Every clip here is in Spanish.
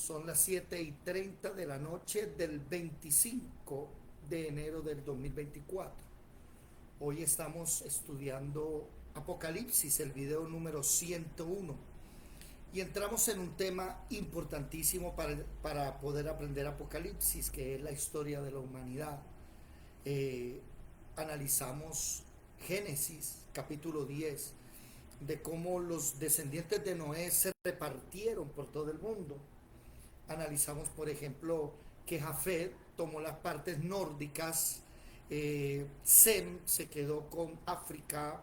Son las 7:30 de la noche del 25 de enero del 2024. Hoy estamos estudiando Apocalipsis, el video número 101. Y entramos en un tema importantísimo para poder aprender Apocalipsis, que es la historia de la humanidad. Analizamos Génesis, capítulo 10, de cómo los descendientes de Noé se repartieron por todo el mundo. Analizamos, por ejemplo, que Jafet tomó las partes nórdicas, Sem se quedó con África,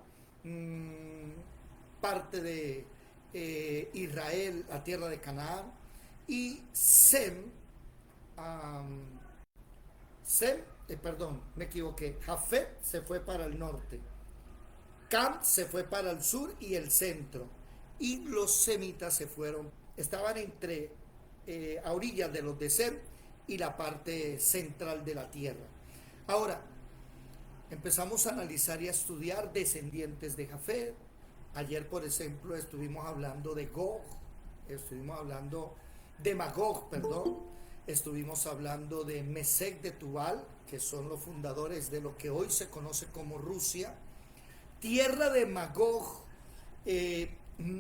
parte de Israel, la tierra de Canaán, y me equivoqué, Jafet se fue para el norte, Cam se fue para el sur y el centro, y los semitas estaban entre a orillas de los de Sem y la parte central de la tierra. Ahora, empezamos a analizar y a estudiar descendientes de Jafet. Ayer, por ejemplo, estuvimos hablando de Gog, estuvimos hablando de Magog, perdón, estuvimos hablando de Mesec de Tubal, que son los fundadores de lo que hoy se conoce como Rusia. Tierra de Magog,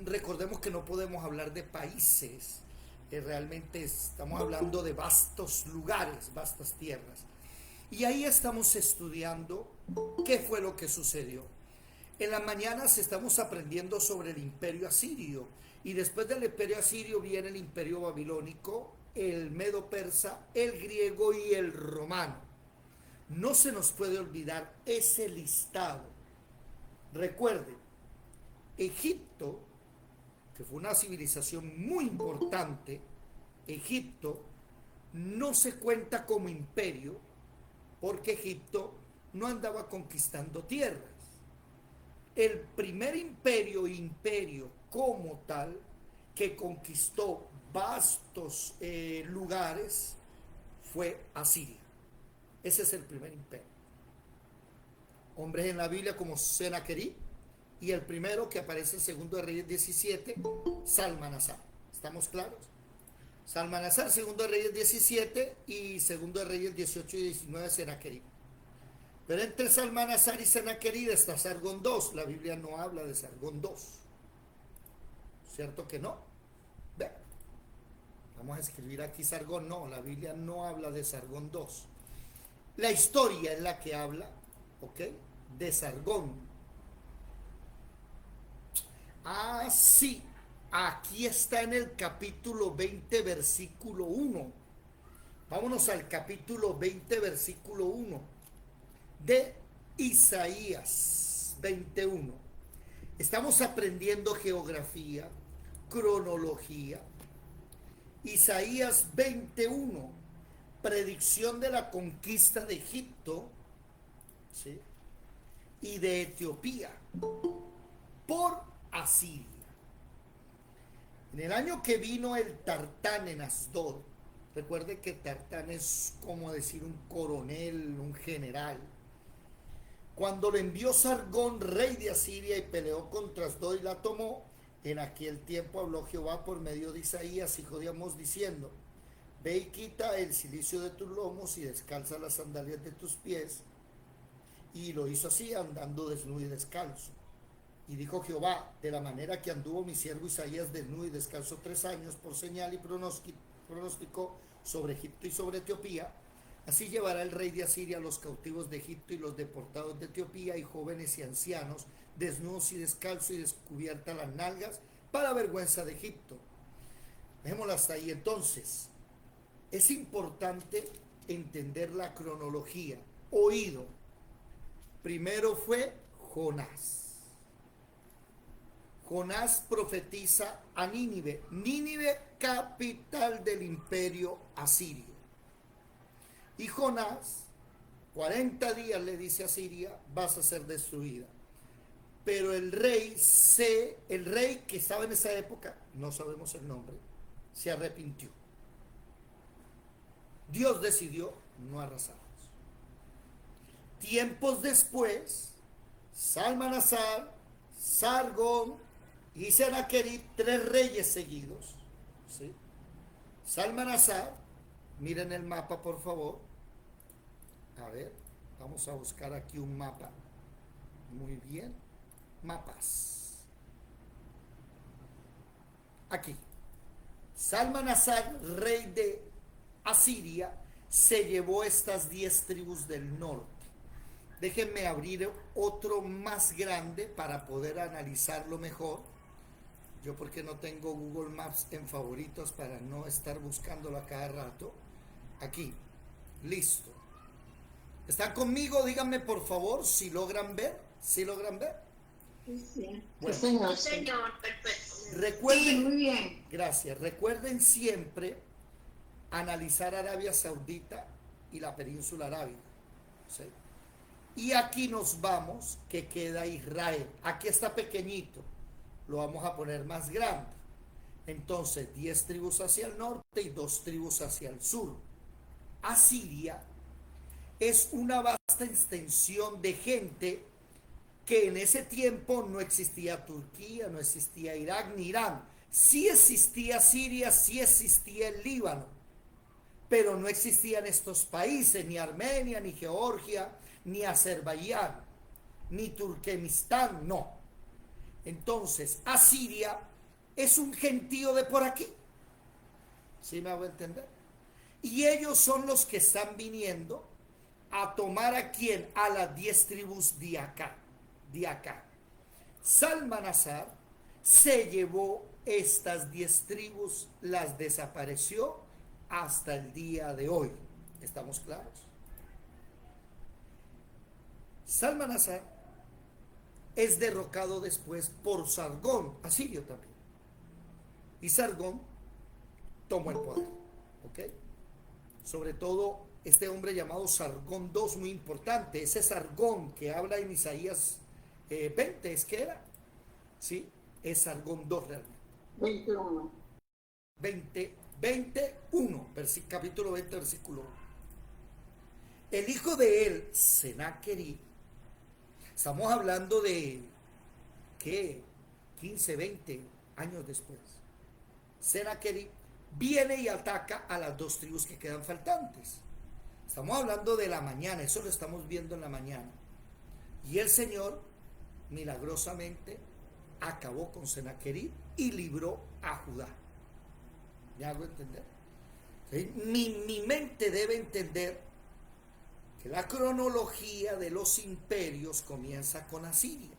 recordemos que no podemos hablar de países, realmente estamos hablando de vastos lugares, vastas tierras. Y ahí estamos estudiando qué fue lo que sucedió. En las mañanas estamos aprendiendo sobre el imperio asirio, y después del imperio asirio viene el imperio babilónico, el medo persa, el griego y el romano. No se nos puede olvidar ese listado. Recuerden, Egipto, que fue una civilización muy importante, Egipto no se cuenta como imperio porque Egipto no andaba conquistando tierras. El primer imperio como tal, que conquistó vastos lugares, fue Asiria. Ese es el primer imperio. Hombres en la Biblia como Senaquerib, y el primero que aparece en Segundo de Reyes 17, Salmanasar. ¿Estamos claros? Salmanasar, Segundo de Reyes 17 y Segundo de Reyes 18 y 19, Senaquerib. Pero entre Salmanasar y Senaquerib está Sargón II. La Biblia no habla de Sargón II. ¿Cierto que no? Ve, vamos a escribir aquí Sargón. No, la Biblia no habla de Sargón II. La historia es la que habla, ¿ok?, de Sargón. Ah, sí, aquí está en el capítulo 20, versículo 1. Vámonos al capítulo 20, versículo 1 de Isaías 21. Estamos aprendiendo geografía, cronología. Isaías 21, predicción de la conquista de Egipto, ¿sí?, y de Etiopía por Asiria. En el año que vino el Tartán en Asdod, recuerde que Tartán es como decir un coronel, un general. Cuando lo envió Sargón, rey de Asiria, y peleó contra Asdod y la tomó, en aquel tiempo habló Jehová por medio de Isaías, hijo de Amós, diciendo: ve y quita el cilicio de tus lomos y descalza las sandalias de tus pies. Y lo hizo así, andando desnudo y descalzo. Y dijo Jehová: de la manera que anduvo mi siervo Isaías desnudo y descalzo 3 años por señal y pronóstico sobre Egipto y sobre Etiopía, así llevará el rey de Asiria a los cautivos de Egipto y los deportados de Etiopía, y jóvenes y ancianos, desnudos y descalzos y descubiertas las nalgas, para vergüenza de Egipto. Dejémoslo hasta ahí. Entonces, es importante entender la cronología. Oído. Primero fue Jonás. Jonás profetiza a Nínive. Nínive, capital del imperio asirio. Y Jonás, 40 días le dice a Siria: vas a ser destruida. Pero el rey que estaba en esa época, no sabemos el nombre, se arrepintió. Dios decidió no arrasarlos. Tiempos después, Salmanasar, Sargón y Senaquerib, 3 reyes seguidos, ¿sí?, Salmanasar, miren el mapa por favor. A ver, vamos a buscar aquí un mapa. Muy bien, mapas. Aquí. Salmanasar, rey de Asiria, se llevó estas 10 tribus del norte. Déjenme abrir otro más grande para poder analizarlo mejor. Yo porque no tengo Google Maps en favoritos para no estar buscándolo a cada rato. Aquí, listo. ¿Están conmigo? Díganme por favor si logran ver. ¿Sí logran ver? Sí, bueno, sí, señor. Sí, señor, perfecto. Recuerden, sí, muy bien. gracias. Recuerden siempre analizar Arabia Saudita y la península arábiga. ¿Sí? Y aquí nos vamos, que queda Israel. Aquí está pequeñito. Lo vamos a poner más grande. Entonces, 10 tribus hacia el norte y 2 tribus hacia el sur. Asiria es una vasta extensión de gente que en ese tiempo no existía Turquía, no existía Irak ni Irán. Sí existía Siria, sí existía el Líbano, pero no existían estos países, ni Armenia, ni Georgia, ni Azerbaiyán, ni Turkmenistán, no. Entonces, Asiria es un gentío de por aquí. ¿Sí me hago entender? Y ellos son los que están viniendo a tomar a quién, a las 10 tribus de acá. Salmanasar se llevó estas 10 tribus, las desapareció hasta el día de hoy. ¿Estamos claros? Salmanasar es derrocado después por Sargón, asirio también. Y Sargón tomó el poder. ¿Ok? Sobre todo este hombre llamado Sargón II, muy importante. Ese Sargón que habla en Isaías 20, ¿es que era? ¿Sí? Es Sargón II realmente. 21. 21, capítulo 20, versículo 1. El hijo de él, Senaquerib, estamos hablando de, ¿qué? 15, 20 años después. Senaquerib viene y ataca a las 2 tribus que quedan faltantes. Estamos hablando de la mañana, eso lo estamos viendo en la mañana. Y el Señor, milagrosamente, acabó con Senaquerib y libró a Judá. ¿Me hago entender? ¿Sí? Mi mente debe entender que la cronología de los imperios comienza con Asiria.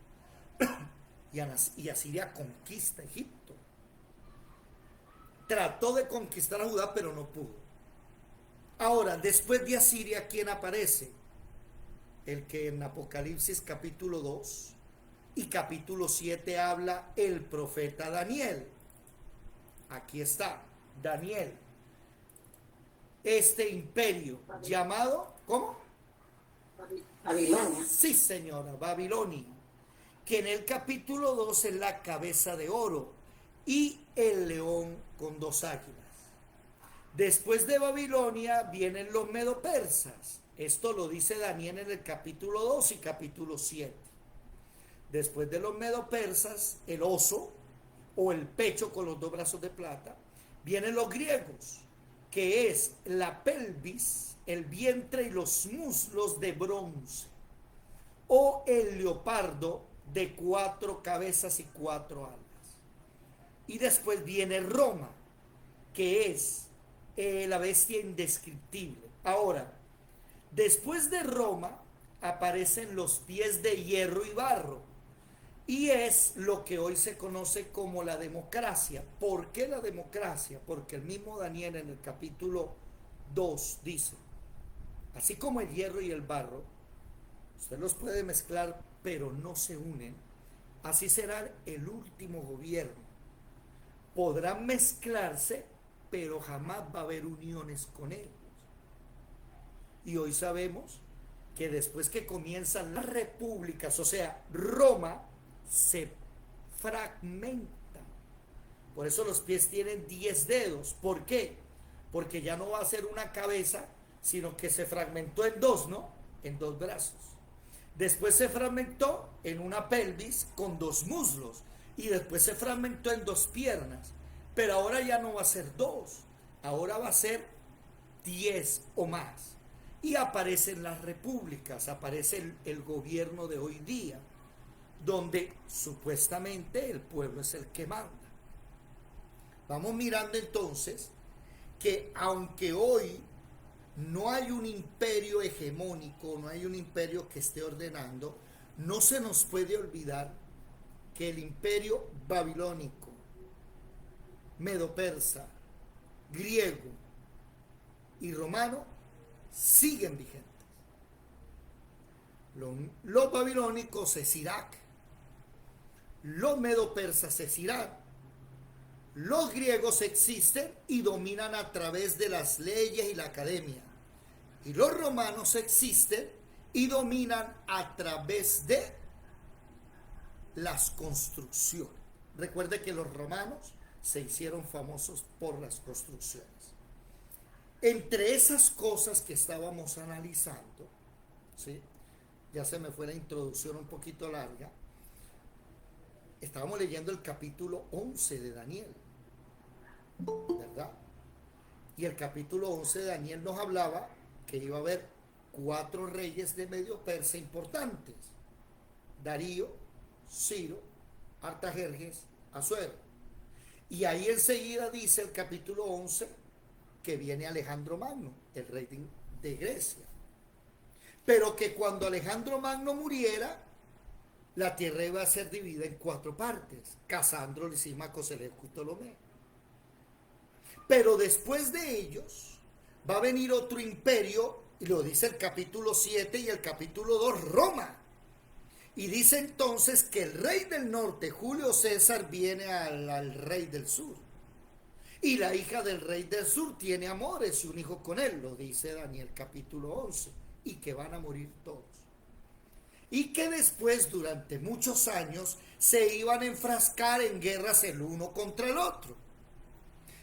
Y Asiria conquista Egipto. Trató de conquistar a Judá, pero no pudo. Ahora, después de Asiria, ¿quién aparece? El que en Apocalipsis capítulo 2 y capítulo 7 habla el profeta Daniel. Aquí está, Daniel. Este imperio llamado, ¿cómo? Babilonia. Sí, señora, Babilonia. Que en el capítulo 2 es la cabeza de oro y el león con 2 águilas. Después de Babilonia vienen los medo-persas. Esto lo dice Daniel en el capítulo 2 y capítulo 7. Después de los medo-persas, el oso o el pecho con los 2 brazos de plata, vienen los griegos, que es la pelvis, el vientre y los muslos de bronce, o el leopardo de 4 cabezas y 4 alas. Y después viene Roma, que es la bestia indescriptible. Ahora, después de Roma aparecen los pies de hierro y barro, y es lo que hoy se conoce como la democracia. ¿Por qué la democracia? Porque el mismo Daniel en el capítulo 2 dice, así como el hierro y el barro, usted los puede mezclar, pero no se unen, así será el último gobierno. Podrán mezclarse, pero jamás va a haber uniones con ellos. Y hoy sabemos que después que comienzan las repúblicas, o sea, Roma se fragmenta. Por eso los pies tienen 10 dedos. ¿Por qué? Porque ya no va a ser una cabeza, sino que se fragmentó en 2, ¿no? En 2 brazos. Después se fragmentó en una pelvis con 2 muslos. Y después se fragmentó en 2 piernas. Pero ahora ya no va a ser 2, ahora va a ser 10 o más. Y aparecen las repúblicas, aparece el gobierno de hoy día, donde supuestamente el pueblo es el que manda. Vamos mirando entonces que aunque hoy no hay un imperio hegemónico, no hay un imperio que esté ordenando, no se nos puede olvidar que el imperio babilónico, medo-persa, griego y romano siguen vigentes. Los babilónicos es Irak, los medo-persas es Irán, los griegos existen y dominan a través de las leyes y la academia, y los romanos existen y dominan a través de las construcciones. Recuerde que los romanos se hicieron famosos por las construcciones. Entre esas cosas que estábamos analizando, ¿sí? Ya se me fue la introducción un poquito larga. Estábamos leyendo el capítulo 11 de Daniel, ¿verdad? Y el capítulo 11 de Daniel nos hablaba que iba a haber 4 reyes de Medio Persa importantes: Darío, Ciro, Artajerjes, Asuero. Y ahí enseguida dice el capítulo 11 que viene Alejandro Magno, el rey de Grecia. Pero que cuando Alejandro Magno muriera, la tierra iba a ser dividida en 4 partes: Casandro, Lisímaco, Seleuco y Ptolomeo. Pero después de ellos va a venir otro imperio, y lo dice el capítulo 7 y el capítulo 2, Roma. Y dice entonces que el rey del norte, Julio César, viene al rey del sur. Y la hija del rey del sur tiene amores y un hijo con él, lo dice Daniel capítulo 11. Y que van a morir todos. Y que después, durante muchos años, se iban a enfrascar en guerras el uno contra el otro.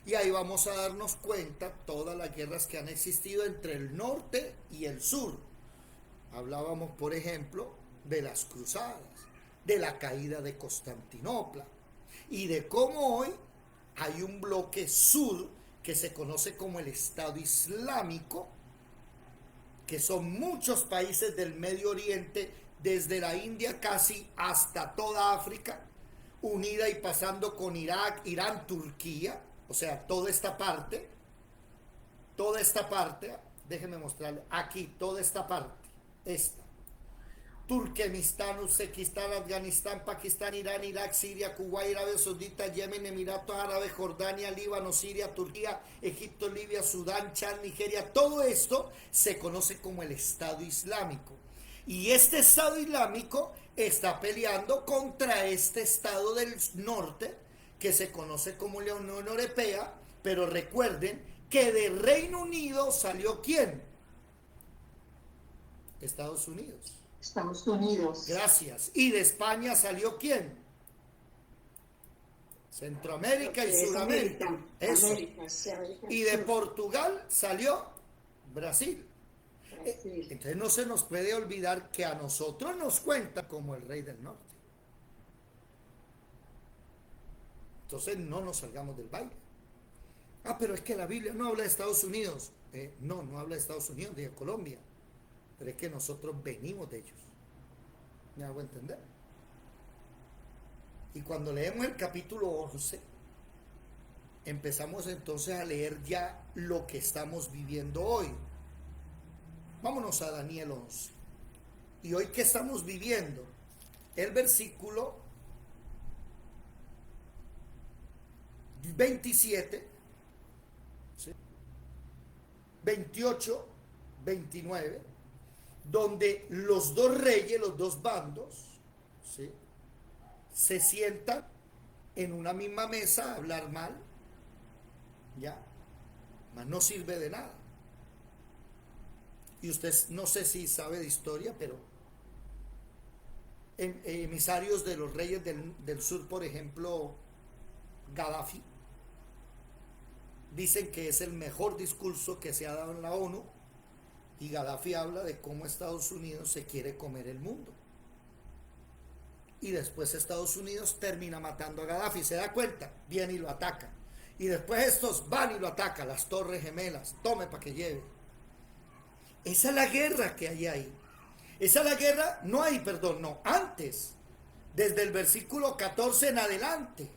Y ahí vamos a darnos cuenta todas las guerras que han existido entre el norte y el sur. Hablábamos, por ejemplo, de las cruzadas, de la caída de Constantinopla y de cómo hoy hay un bloque sur que se conoce como el Estado Islámico, que son muchos países del Medio Oriente, desde la India casi hasta toda África, unida y pasando con Irak, Irán, Turquía, o sea, toda esta parte, déjenme mostrarle, aquí, toda esta parte, esta. Turkmenistán, Uzbekistán, Afganistán, Pakistán, Irán, Irak, Siria, Kuwait, Arabia Saudita, Yemen, Emiratos Árabes, Jordania, Líbano, Siria, Turquía, Egipto, Libia, Sudán, Chad, Nigeria. Todo esto se conoce como el Estado Islámico. Y este Estado Islámico está peleando contra este Estado del norte, que se conoce como la Unión Europea. Pero recuerden que de Reino Unido salió ¿quién? Estados Unidos. Estados Unidos. Gracias. ¿Y de España salió quién? Centroamérica y Sudamérica. Eso. América, sí, América Y de Sur. Portugal salió Brasil. Brasil. Entonces no se nos puede olvidar que a nosotros nos cuenta como el rey del norte. Entonces no nos salgamos del baile. Ah, pero es que la Biblia no habla de Estados Unidos. No habla de Estados Unidos, de Colombia. Pero es que nosotros venimos de ellos. ¿Me hago entender? Y cuando leemos el capítulo 11, empezamos entonces a leer ya lo que estamos viviendo hoy. Vámonos a Daniel 11. Y hoy, ¿qué estamos viviendo? El versículo 27, ¿sí? 28, 29, donde los dos reyes, los dos bandos, ¿sí?, se sientan en una misma mesa a hablar mal, ya, mas no sirve de nada. Y usted no sé si sabe de historia, pero emisarios de los reyes del sur, por ejemplo, Gaddafi, dicen que es el mejor discurso que se ha dado en la ONU, y Gaddafi habla de cómo Estados Unidos se quiere comer el mundo. Y después Estados Unidos termina matando a Gaddafi, se da cuenta, viene y lo ataca. Y después estos van y lo atacan, las Torres Gemelas, tome para que lleve. Esa es la guerra que hay ahí. Esa es la guerra, no hay, perdón, no, antes, desde el versículo 14 en adelante.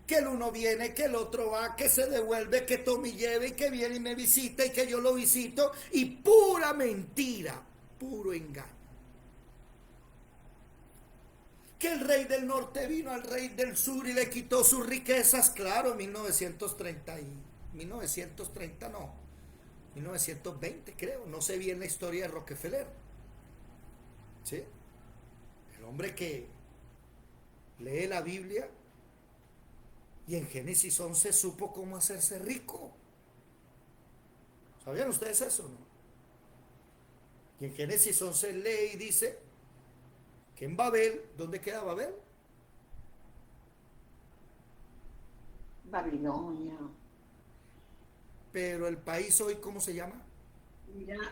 Que el uno viene, que el otro va, que se devuelve, que tome y lleve, y que viene y me visita, y que yo lo visito, y pura mentira, puro engaño. Que el rey del norte vino al rey del sur y le quitó sus riquezas, claro, en 1930 no, 1920 creo, no sé bien la historia de Rockefeller, ¿sí? El hombre que lee la Biblia y en Génesis 11 supo cómo hacerse rico. ¿Sabían ustedes eso, no? Y en Génesis 11 lee y dice que en Babel, ¿dónde queda Babel? Babilonia. Pero el país hoy, ¿cómo se llama?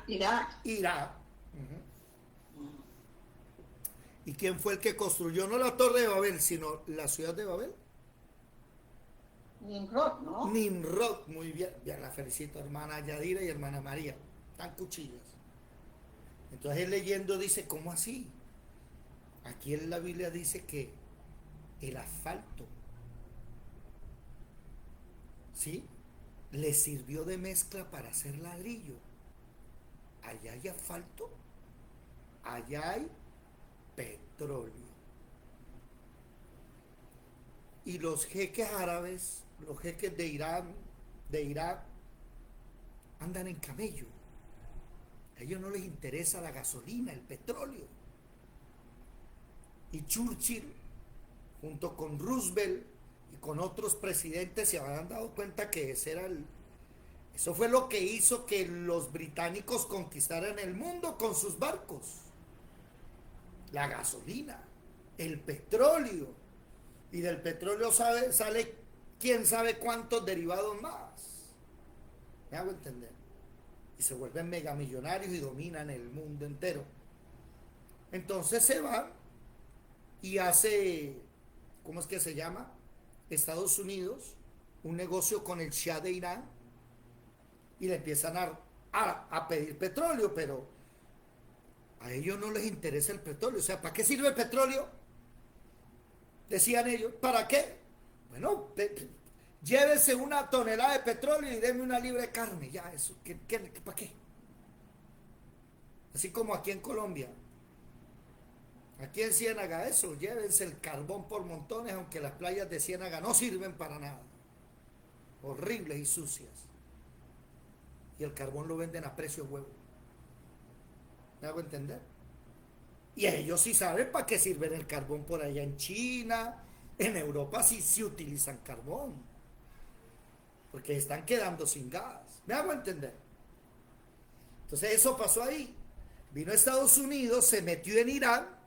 Irak. Irak. ¿Y quién fue el que construyó no la Torre de Babel, sino la ciudad de Babel? Nimrod, ¿no? Nimrod, muy bien. Ya la felicito, hermana Yadira y hermana María. Están cuchillas. Entonces él leyendo dice, ¿cómo así? Aquí en la Biblia dice que el asfalto, ¿sí?, le sirvió de mezcla para hacer ladrillo. Allá hay asfalto, allá hay petróleo. Y los jeques árabes, los jeques de Irán, de Irak, andan en camello. A ellos no les interesa la gasolina, el petróleo. Y Churchill, junto con Roosevelt y con otros presidentes, se habían dado cuenta que eso fue lo que hizo que los británicos conquistaran el mundo con sus barcos. La gasolina, el petróleo. Y del petróleo sale quién sabe cuántos derivados más. ¿Me hago entender? Y se vuelven megamillonarios y dominan el mundo entero. Entonces se van y hace, ¿cómo es que se llama? Estados Unidos, un negocio con el Shah de Irán y le empiezan a pedir petróleo, pero a ellos no les interesa el petróleo. O sea, ¿para qué sirve el petróleo? Decían ellos, ¿para qué? Bueno, llévese una tonelada de petróleo y deme una libra de carne, ya, eso, ¿para qué? Así como aquí en Colombia. Aquí en Ciénaga eso, llévense el carbón por montones, aunque las playas de Ciénaga no sirven para nada. Horribles y sucias. Y el carbón lo venden a precio huevo. ¿Me hago entender? Y ellos sí saben para qué sirve el carbón por allá en China, en Europa sí utilizan carbón. Porque están quedando sin gas. ¿Me hago entender? Entonces eso pasó ahí. Vino a Estados Unidos, se metió en Irán.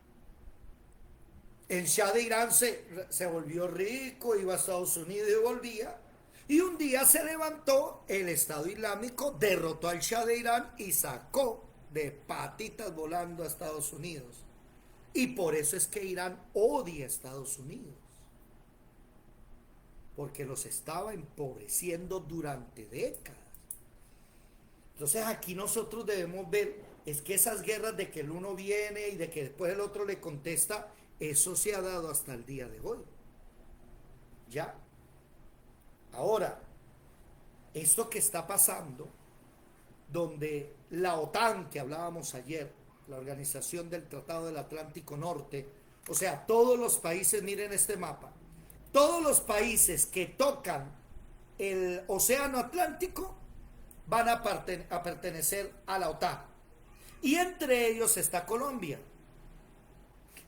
El Shah de Irán se volvió rico, iba a Estados Unidos y volvía. Y un día se levantó el Estado Islámico, derrotó al Shah de Irán y sacó de patitas volando a Estados Unidos. Y por eso es que Irán odia a Estados Unidos. Porque los estaba empobreciendo durante décadas. Entonces aquí nosotros debemos ver, es que esas guerras de que el uno viene y de que después el otro le contesta, eso se ha dado hasta el día de hoy. ¿Ya? Ahora, esto que está pasando, donde la OTAN, que hablábamos ayer, la Organización del Tratado del Atlántico Norte, o sea, todos los países, miren este mapa, todos los países que tocan el Océano Atlántico van a pertenecer a la OTAN. Y entre ellos está Colombia.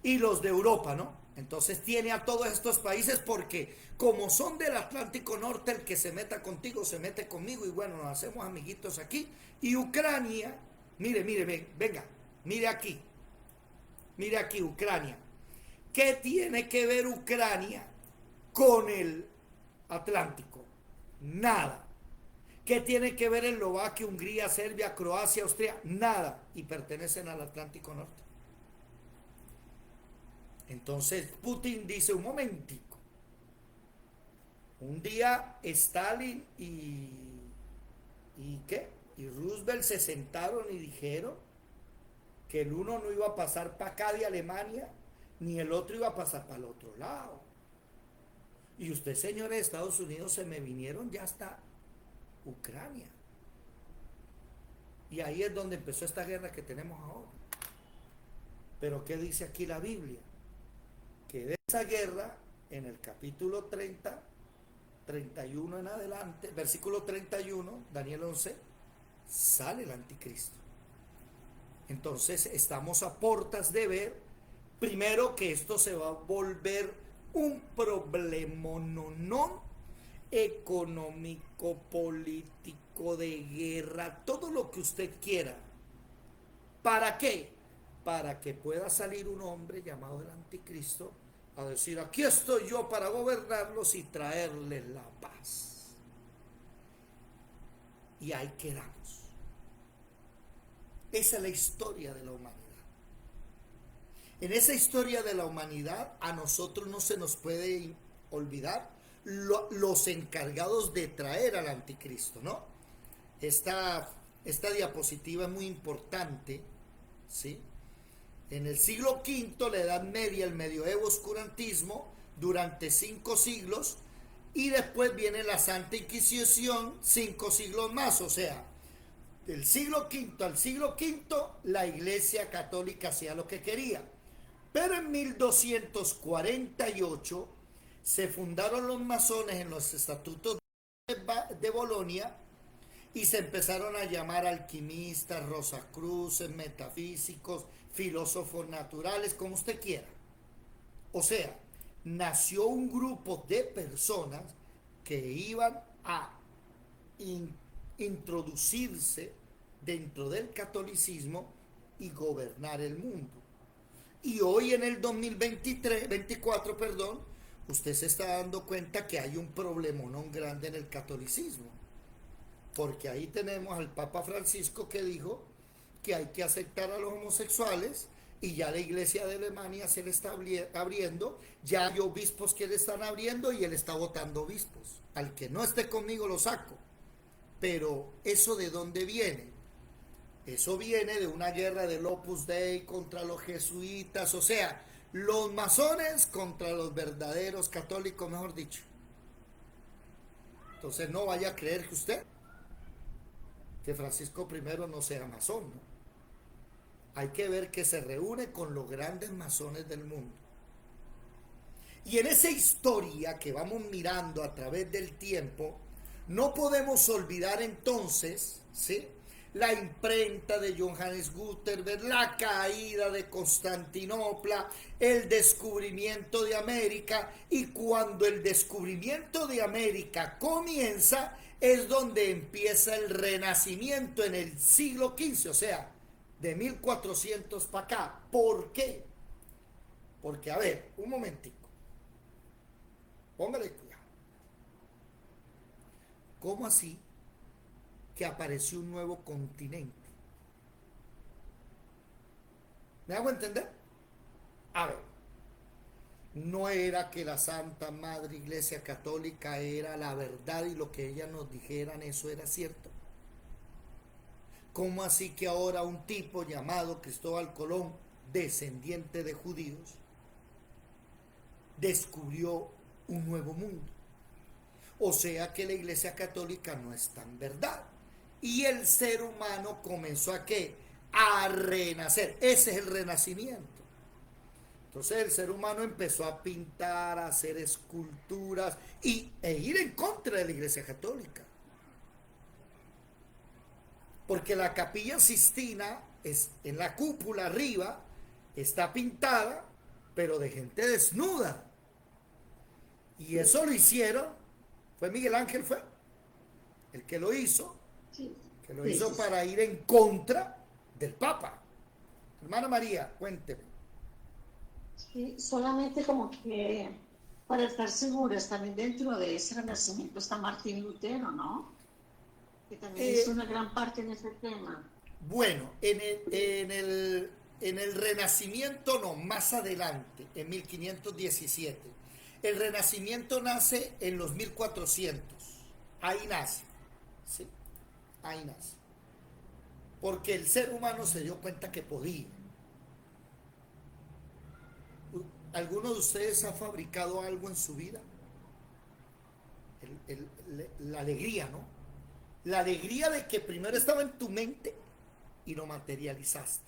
Y los de Europa, ¿no? Entonces tiene a todos estos países porque como son del Atlántico Norte, el que se meta contigo se mete conmigo y bueno, nos hacemos amiguitos aquí. Y Ucrania, venga, mire aquí, Ucrania. ¿Qué tiene que ver Ucrania con el Atlántico? Nada. ¿Qué tiene que ver Eslovaquia, Hungría, Serbia, Croacia, Austria? Nada. Y pertenecen al Atlántico Norte. Entonces Putin dice, un momentico, Un día Stalin ¿y qué? Y Roosevelt se sentaron y dijeron que el uno no iba a pasar para acá de Alemania, ni el otro iba a pasar para el otro lado. Y usted, señores de Estados Unidos, se me vinieron ya hasta Ucrania. Y ahí es donde empezó esta guerra que tenemos ahora. Pero ¿qué dice aquí la Biblia? Que de esa guerra, en el capítulo 30, 31 en adelante, versículo 31, Daniel 11, sale el anticristo. Entonces estamos a portas de ver, primero, que esto se va a volver un problemononón económico, político, de guerra, todo lo que usted quiera. ¿Para qué? Para que pueda salir un hombre llamado el anticristo a decir: aquí estoy yo para gobernarlos y traerles la paz. Y ahí quedamos. Esa es la historia de la humanidad. En esa historia de la humanidad, a nosotros no se nos puede olvidar los encargados de traer al anticristo, ¿no? Esta diapositiva es muy importante, ¿sí? En el siglo V, la Edad Media, el medioevo, oscurantismo, durante 5 siglos, y después viene la Santa Inquisición, 5 siglos más, o sea, del siglo V al siglo V, la Iglesia Católica hacía lo que quería. Pero en 1248 se fundaron los masones en los estatutos de Bolonia y se empezaron a llamar alquimistas, rosacruces, metafísicos, filósofos naturales, como usted quiera. O sea, nació un grupo de personas que iban a introducirse dentro del catolicismo y gobernar el mundo. Y hoy en el 2024, usted se está dando cuenta que hay un problemón grande en el catolicismo. Porque ahí tenemos al Papa Francisco que dijo que hay que aceptar a los homosexuales, y ya la iglesia de Alemania se le está abriendo, ya hay obispos que le están abriendo y él está votando obispos. Al que no esté conmigo lo saco. Pero ¿eso de dónde viene? Eso viene de una guerra del Opus Dei contra los jesuitas, o sea, los masones contra los verdaderos católicos, mejor dicho. Entonces no vaya a creer que usted, que Francisco I no sea masón, ¿no? Hay que ver que se reúne con los grandes masones del mundo. Y en esa historia que vamos mirando a través del tiempo, no podemos olvidar entonces, ¿sí?, la imprenta de Johannes Gutenberg, la caída de Constantinopla, el descubrimiento de América, y cuando el descubrimiento de América comienza, es donde empieza el renacimiento en el siglo XV, o sea, de 1400 para acá. ¿Por qué? Porque, a ver, un momentico, póngale cuidado. ¿Cómo así que apareció un nuevo continente? ¿Me hago entender? A ver, no era que la Santa Madre Iglesia Católica era la verdad y lo que ellas nos dijeran eso era cierto. ¿Cómo así que ahora un tipo llamado Cristóbal Colón, descendiente de judíos, descubrió un nuevo mundo? O sea que la Iglesia Católica no es tan verdad. Y el ser humano comenzó a ¿qué? A renacer. Ese es el renacimiento. Entonces el ser humano empezó a pintar, a hacer esculturas e ir en contra de la Iglesia Católica. Porque la Capilla Sistina, en la cúpula arriba, está pintada, pero de gente desnuda. Y eso lo hicieron, fue Miguel Ángel, fue el que lo hizo, que lo hizo para ir en contra del Papa. Hermana María, cuénteme. Sí, solamente como que para estar seguras, también dentro de ese renacimiento está Martín Lutero, ¿no? Que también hizo una gran parte en ese tema. Bueno, en el Renacimiento no, más adelante, en 1517. El Renacimiento nace en los 1400. Ahí nace. ¿Sí? Ahí nace. Porque el ser humano se dio cuenta que podía. ¿Alguno de ustedes ha fabricado algo en su vida? La alegría, ¿no? La alegría de que primero estaba en tu mente y lo materializaste.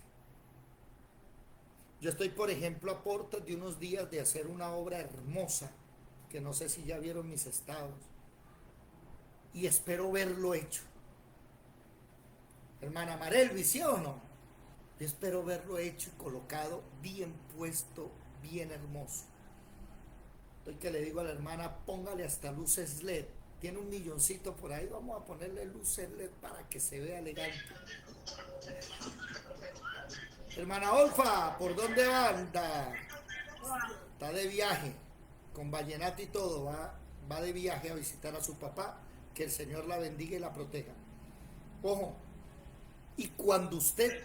Yo estoy, por ejemplo, a puertas de unos días de hacer una obra hermosa, que no sé si ya vieron mis estados, y espero verlo hecho. Hermana Marelvi, ¿sí o no? Yo espero verlo hecho y colocado, bien puesto, bien hermoso. Estoy que le digo a la hermana, póngale hasta luces LED. Tiene un milloncito por ahí, vamos a ponerle luces LED para que se vea elegante. Hermana Olfa, ¿por dónde va? Está de viaje, con vallenato y todo, va de viaje a visitar a su papá, que el Señor la bendiga y la proteja. Ojo, y cuando usted...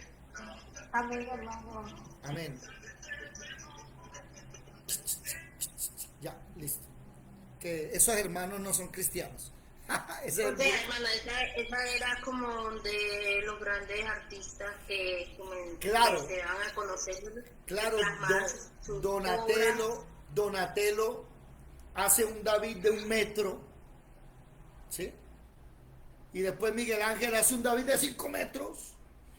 Amén, hermano. Amén. Ya, listo. Que esos hermanos no son cristianos. Hermana, esa era como de los grandes artistas que, claro, que se van a conocer. Claro, Donatello hace un David de 1 metro, ¿sí? Y después Miguel Ángel hace un David de 5 metros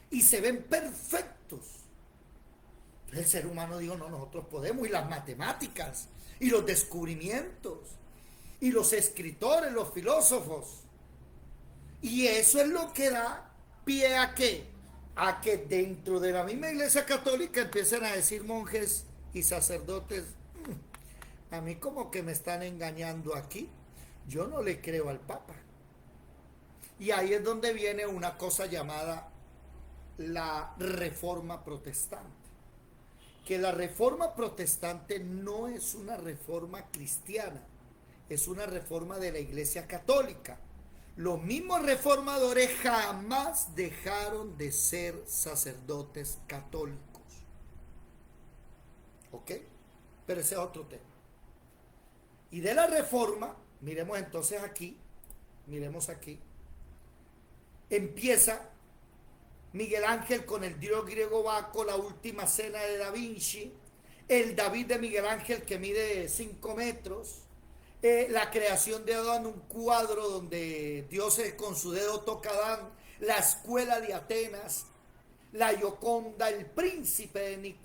y se ven perfectos. El ser humano dijo, no, nosotros podemos, y las matemáticas, y los descubrimientos, y los escritores, los filósofos. Y eso es lo que da pie a qué, a que dentro de la misma Iglesia Católica empiecen a decir monjes y sacerdotes, a mí como que me están engañando aquí, yo no le creo al Papa. Y ahí es donde viene una cosa llamada la Reforma Protestante. Que la Reforma Protestante no es una reforma cristiana, es una reforma de la Iglesia Católica. Los mismos reformadores jamás dejaron de ser sacerdotes católicos. ¿Ok? Pero ese es otro tema. Y de la reforma, miremos entonces aquí, miremos aquí, empieza Miguel Ángel con el dios griego Baco, la última cena de Da Vinci, el David de Miguel Ángel que mide 5 metros, la creación de Adán, un cuadro donde Dios con su dedo toca a Adán, la escuela de Atenas, la Gioconda, el príncipe de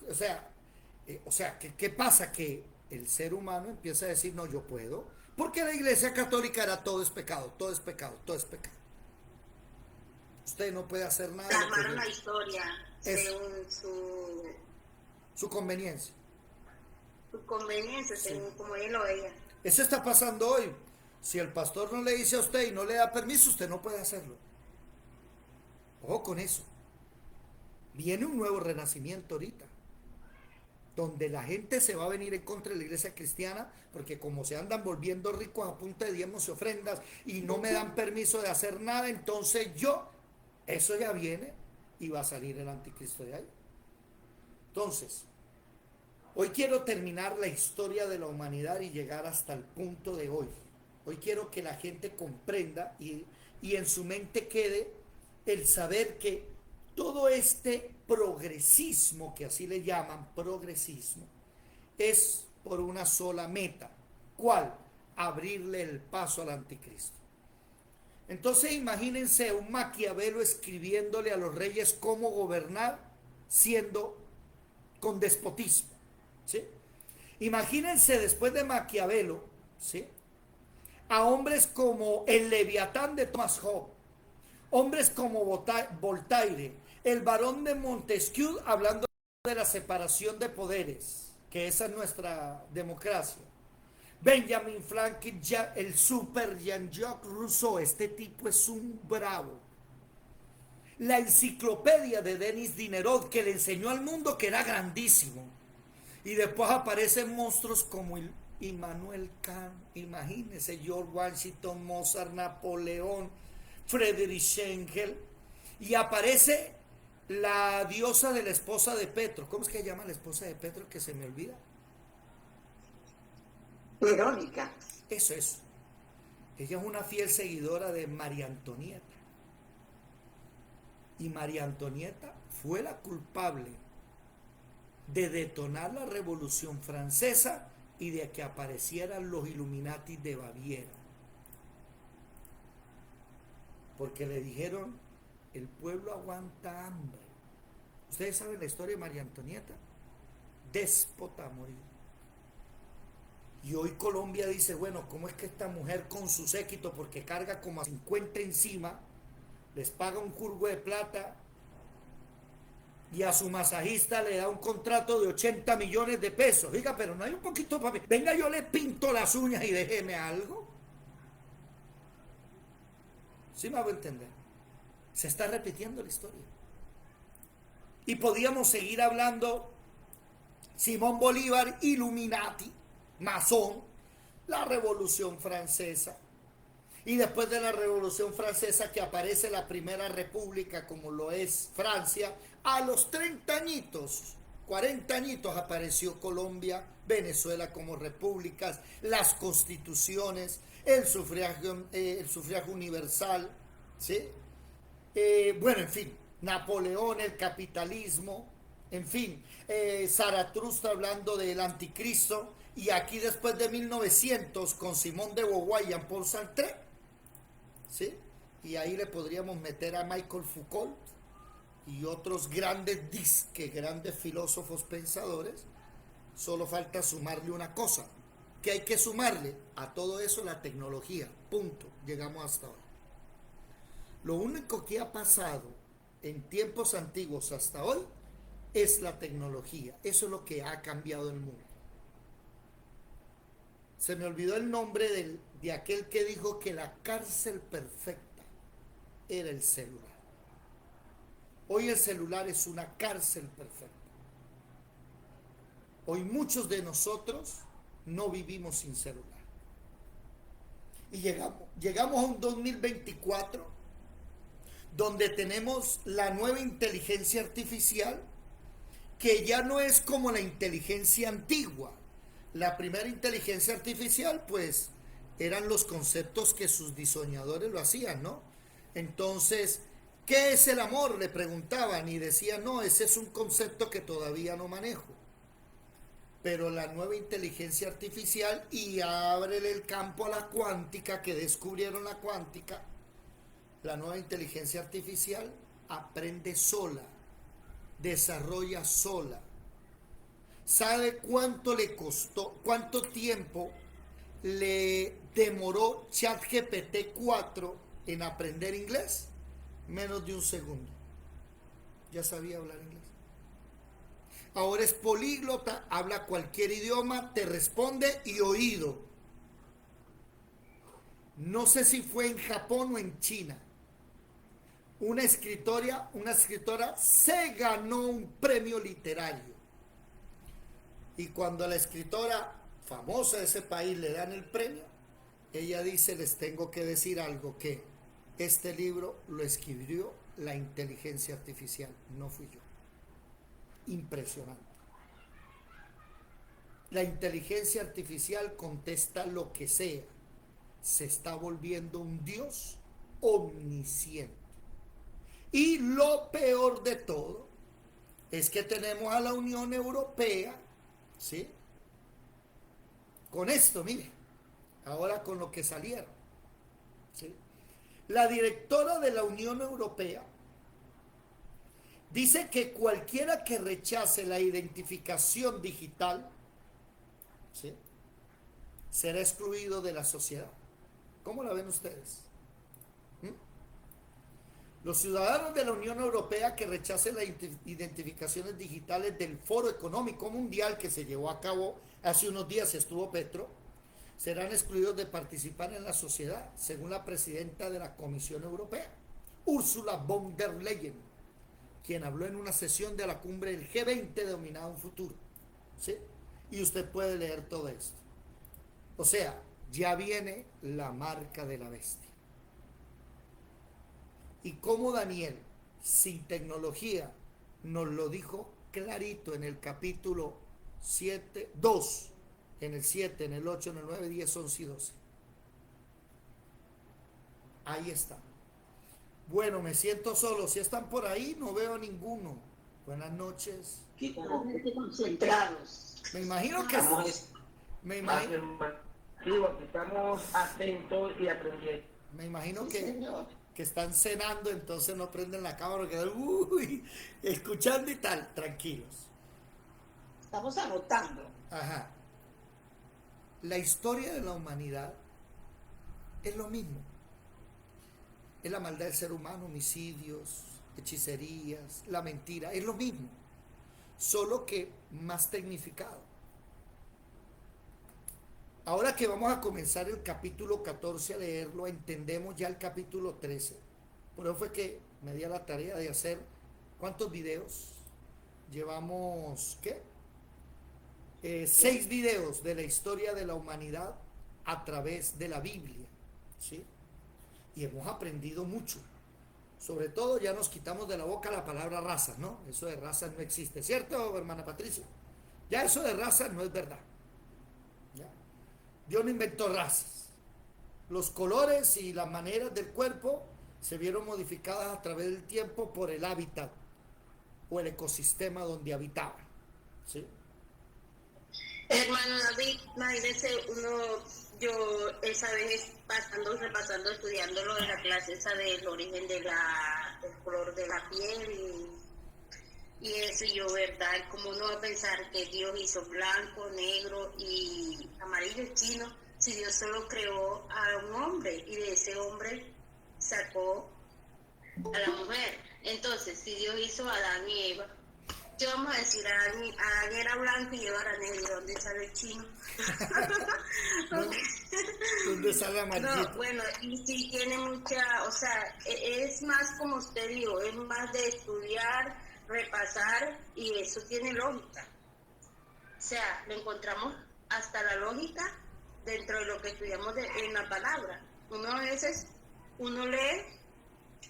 o sea, ¿qué pasa? Que el ser humano empieza a decir, no, yo puedo, porque la Iglesia Católica era todo es pecado, todo es pecado, todo es pecado. Usted no puede hacer nada. Plasmaron la historia según su conveniencia. Su conveniencia, según como él lo veía. Eso está pasando hoy. Si el pastor no le dice a usted y no le da permiso, usted no puede hacerlo. Ojo con eso. Viene un nuevo renacimiento ahorita, donde la gente se va a venir en contra de la iglesia cristiana, porque como se andan volviendo ricos a punta de diezmos y ofrendas y no me dan permiso de hacer nada, entonces eso ya viene y va a salir el anticristo de ahí. Entonces, hoy quiero terminar la historia de la humanidad y llegar hasta el punto de hoy. Hoy quiero que la gente comprenda y en su mente quede el saber que todo este progresismo, que así le llaman progresismo, es por una sola meta. ¿Cuál? Abrirle el paso al anticristo. Entonces imagínense un Maquiavelo escribiéndole a los reyes cómo gobernar siendo con despotismo, ¿sí? Imagínense después de Maquiavelo, ¿sí?, a hombres como el Leviatán de Thomas Hobbes, hombres como Voltaire, el barón de Montesquieu hablando de la separación de poderes, que esa es nuestra democracia. Benjamin Franklin, el super Jean-Jacques Rousseau, este tipo es un bravo. La enciclopedia de Denis Diderot, que le enseñó al mundo que era grandísimo. Y después aparecen monstruos como Immanuel Kant, imagínense, George Washington, Mozart, Napoleón, Friedrich Engels, y aparece la diosa de la esposa de Petro. ¿Cómo es que se llama la esposa de Petro, que se me olvida? Verónica. Eso es. Ella es una fiel seguidora de María Antonieta. Y María Antonieta fue la culpable de detonar la Revolución Francesa y de que aparecieran los Illuminati de Baviera. Porque le dijeron, el pueblo aguanta hambre. Ustedes saben la historia de María Antonieta. Déspota a morir. Y hoy Colombia dice, bueno, ¿cómo es que esta mujer con su séquito, porque carga como a 50 encima, les paga un curvo de plata y a su masajista le da un contrato de 80 millones de pesos? Diga, pero no hay un poquito para mí. Venga, yo le pinto las uñas y déjeme algo. ¿Sí me hago entender? Se está repitiendo la historia. Y podíamos seguir hablando. Simón Bolívar, Illuminati, masón, la Revolución Francesa. Y después de la Revolución Francesa, que aparece la Primera República, como lo es Francia, a los 30 añitos, 40 añitos apareció Colombia, Venezuela como repúblicas, las constituciones, el sufragio universal, ¿sí? Bueno, en fin, Napoleón, el capitalismo, en fin, Zaratustra hablando del anticristo, y aquí después de 1900 con Simón de Beauvoir y Jean-Paul Sartre, ¿sí? Y ahí le podríamos meter a Michael Foucault y otros grandes grandes filósofos pensadores. Solo falta sumarle una cosa, que hay que sumarle a todo eso la tecnología, punto, llegamos hasta ahora. Lo único que ha pasado en tiempos antiguos hasta hoy es la tecnología. Eso es lo que ha cambiado el mundo. Se me olvidó el nombre de aquel que dijo que la cárcel perfecta era el celular. Hoy el celular es una cárcel perfecta. Hoy muchos de nosotros no vivimos sin celular. Y llegamos a un 2024 donde tenemos la nueva inteligencia artificial, que ya no es como la inteligencia antigua. La primera inteligencia artificial, pues, eran los conceptos que sus diseñadores lo hacían, ¿no? Entonces, ¿qué es el amor?, le preguntaban, y decían, no, ese es un concepto que todavía no manejo. Pero la nueva inteligencia artificial, y ábrele el campo a la cuántica, que descubrieron la cuántica, la nueva inteligencia artificial aprende sola, desarrolla sola. ¿Sabe cuánto le costó, cuánto tiempo le demoró ChatGPT 4 en aprender inglés? Menos de un segundo. Ya sabía hablar inglés. Ahora es políglota, habla cualquier idioma, te responde y oído. No sé si fue en Japón o en China. Una escritora se ganó un premio literario. Y cuando a la escritora famosa de ese país le dan el premio, ella dice, les tengo que decir algo, que este libro lo escribió la inteligencia artificial, no fui yo. Impresionante. La inteligencia artificial contesta lo que sea. Se está volviendo un Dios omnisciente. Y lo peor de todo es que tenemos a la Unión Europea, ¿sí? Con esto, mire, ahora con lo que salieron, ¿sí? La directora de la Unión Europea dice que cualquiera que rechace la identificación digital, ¿sí?, será excluido de la sociedad. ¿Cómo la ven ustedes? Los ciudadanos de la Unión Europea que rechacen las identificaciones digitales del Foro Económico Mundial que se llevó a cabo hace unos días, estuvo Petro, serán excluidos de participar en la sociedad, según la presidenta de la Comisión Europea, Ursula von der Leyen, quien habló en una sesión de la cumbre del G20 denominada Un Futuro, ¿sí? Y usted puede leer todo esto. O sea, ya viene la marca de la bestia. Y como Daniel, sin tecnología, nos lo dijo clarito en el capítulo 2, en el 7, en el 8, en el 9, 10, 11 y 12. Ahí está. Bueno, me siento solo. Si están por ahí, no veo a ninguno. Buenas noches. Totalmente concentrados. Me imagino que... Me imagino, Estamos atentos y aprendiendo. me imagino Sí, señor. que están cenando, entonces no prenden la cámara, quedan escuchando y tal, tranquilos. Estamos anotando. Ajá. La historia de la humanidad es lo mismo. Es la maldad del ser humano, homicidios, hechicerías, la mentira, es lo mismo, solo que más tecnificado. Ahora que vamos a comenzar el capítulo 14 a leerlo, entendemos ya el capítulo 13. Por eso fue que me di a la tarea de hacer, ¿cuántos videos? Llevamos, ¿qué? 6 videos de la historia de la humanidad a través de la Biblia, ¿sí? Y hemos aprendido mucho. Sobre todo ya nos quitamos de la boca la palabra raza, ¿no? Eso de raza no existe, ¿cierto, hermana Patricia? Ya eso de raza no es verdad. ¿Ya? Dios no inventó razas. Los colores y las maneras del cuerpo se vieron modificadas a través del tiempo por el hábitat o el ecosistema donde habitaban, ¿sí? Hermano David, imagínese yo esa vez repasando, estudiando lo de la clase esa del origen del color de la piel y eso, y yo, ¿verdad? ¿Cómo uno va a pensar que Dios hizo blanco, negro y amarillo chino si Dios solo creó a un hombre y de ese hombre sacó a la mujer? Entonces, si Dios hizo a Adán y Eva, ¿qué vamos a decir? Adán era blanco y Eva era negro. ¿Dónde sale el chino? ¿Dónde sale amarillito? No, bueno, y sí tiene mucha, o sea, es más como usted dijo, es más de estudiar, repasar, y eso tiene lógica. O sea, le encontramos hasta la lógica dentro de lo que estudiamos en la palabra. Uno a veces, uno lee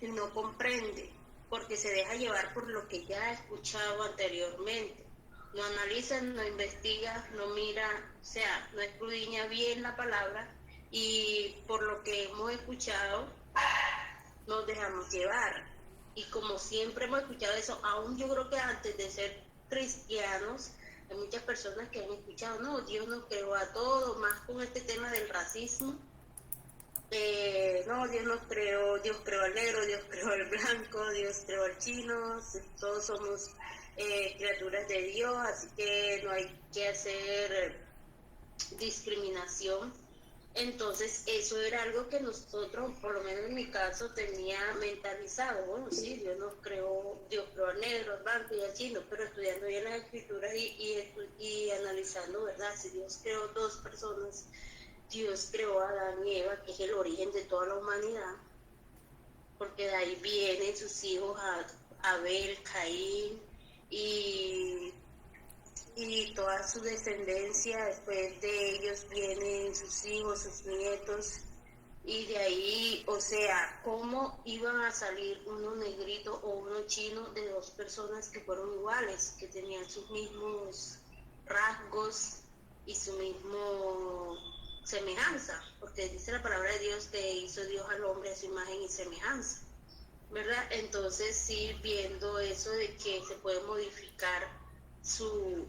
y no comprende, porque se deja llevar por lo que ya ha escuchado anteriormente. No analiza, no investiga, no mira, o sea, no escudriña bien la palabra, y por lo que hemos escuchado nos dejamos llevar. Y como siempre hemos escuchado eso, aún yo creo que antes de ser cristianos, hay muchas personas que han escuchado, no, Dios nos creó a todos, más con este tema del racismo. No, Dios creó al negro, Dios creó al blanco, Dios creó al chino, todos somos criaturas de Dios, así que no hay que hacer discriminación. Entonces eso era algo que nosotros, por lo menos en mi caso, tenía mentalizado. Bueno, sí, Dios creó al negro, al blanco y al chino, pero estudiando bien las escrituras y analizando, ¿verdad? Si Dios creó dos personas, Dios creó a Adán y Eva, que es el origen de toda la humanidad, porque de ahí vienen sus hijos Abel, Caín y toda su descendencia. Después de ellos vienen sus hijos, sus nietos, y de ahí, o sea, ¿cómo iban a salir uno negrito o uno chino de dos personas que fueron iguales, que tenían sus mismos rasgos y su mismo semejanza? Porque dice la palabra de Dios que hizo Dios al hombre a su imagen y semejanza, ¿verdad? Entonces sí, viendo eso de que se puede modificar su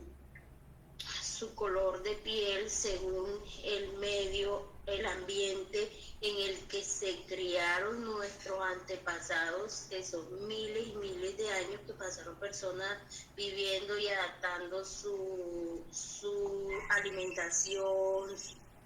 color de piel según el medio, el ambiente en el que se criaron nuestros antepasados, que son miles y miles de años que pasaron personas viviendo y adaptando su alimentación,